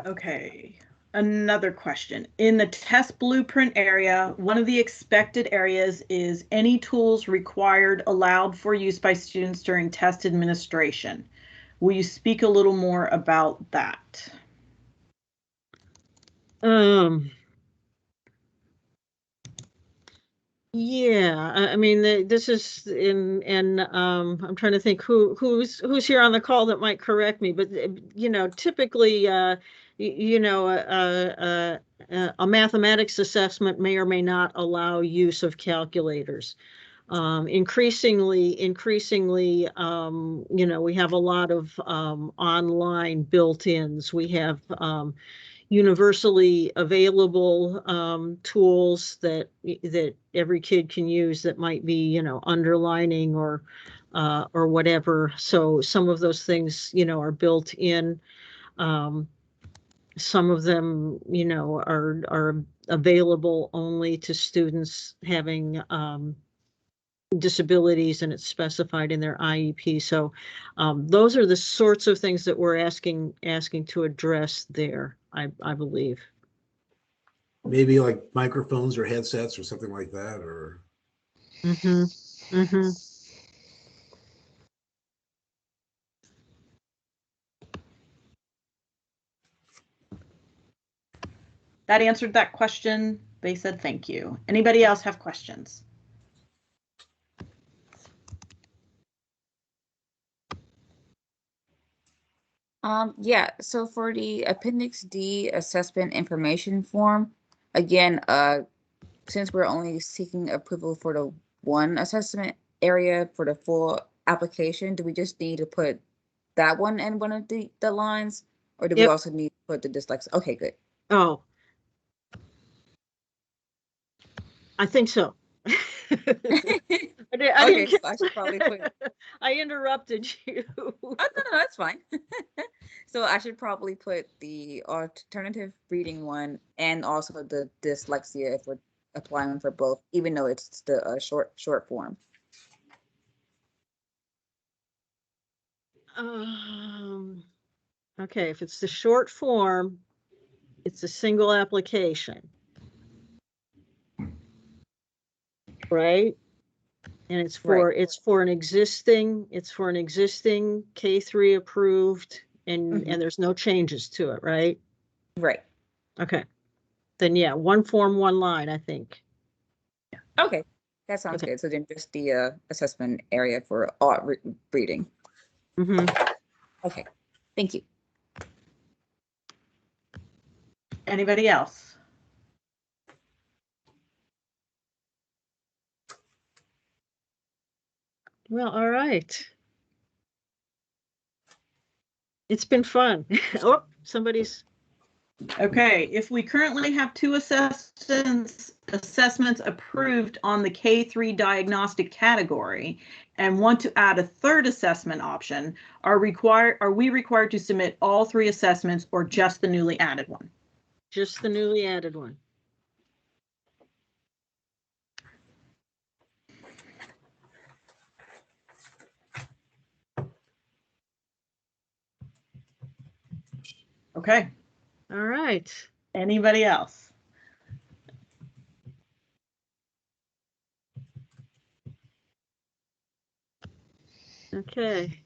Okay. Another question. In the test blueprint area, one of the expected areas is any tools required allowed for use by students during test administration. Will you speak a little more about that? Yeah, I mean, this is and I'm trying to think who's here on the call that might correct me, but you know, typically, you know, a mathematics assessment may or may not allow use of calculators. Increasingly, you know, we have a lot of online built-ins. We have universally available tools that every kid can use that might be, you know, underlining or whatever. So some of those things, you know, are built in. Some of them, you know, are available only to students having disabilities, and it's specified in their IEP. So those are the sorts of things that we're asking to address there, I believe. Maybe like microphones or headsets or something like that, or. Mm-hmm. Mm-hmm. That answered that question. They said thank you. Anybody else have questions? Yeah, so for the Appendix D assessment information form, again, since we're only seeking approval for the one assessment area for the full application, do we just need to put that one in one of the lines? Or do we Yep. also need to put the dyslexia? Okay, good. Oh, I think so. Okay, so I should probably put. I interrupted you. Oh, no, that's fine. So I should probably put the alternative reading one and also the dyslexia if we're applying for both, even though it's the short form. Okay, if it's the short form, it's a single application, right? And it's for an existing K3 approved, and there's no changes to it, right? Right. Okay. Then yeah, one form, one line, I think. Okay, that sounds good. So then just the assessment area for reading. Okay, thank you. Anybody else? Well, all right. It's been fun. Oh, somebody's. Okay, if we currently have two assessments approved on the K3 diagnostic category and want to add a third assessment option, are we required to submit all three assessments or just the newly added one? Just the newly added one. Okay. All right. Anybody else? Okay.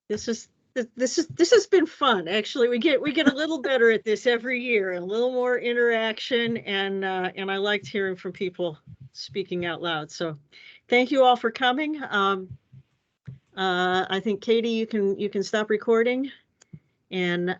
This has been fun. Actually, we get a little better at this every year, a little more interaction, and I liked hearing from people speaking out loud. So thank you all for coming. I think Katie, you can stop recording, and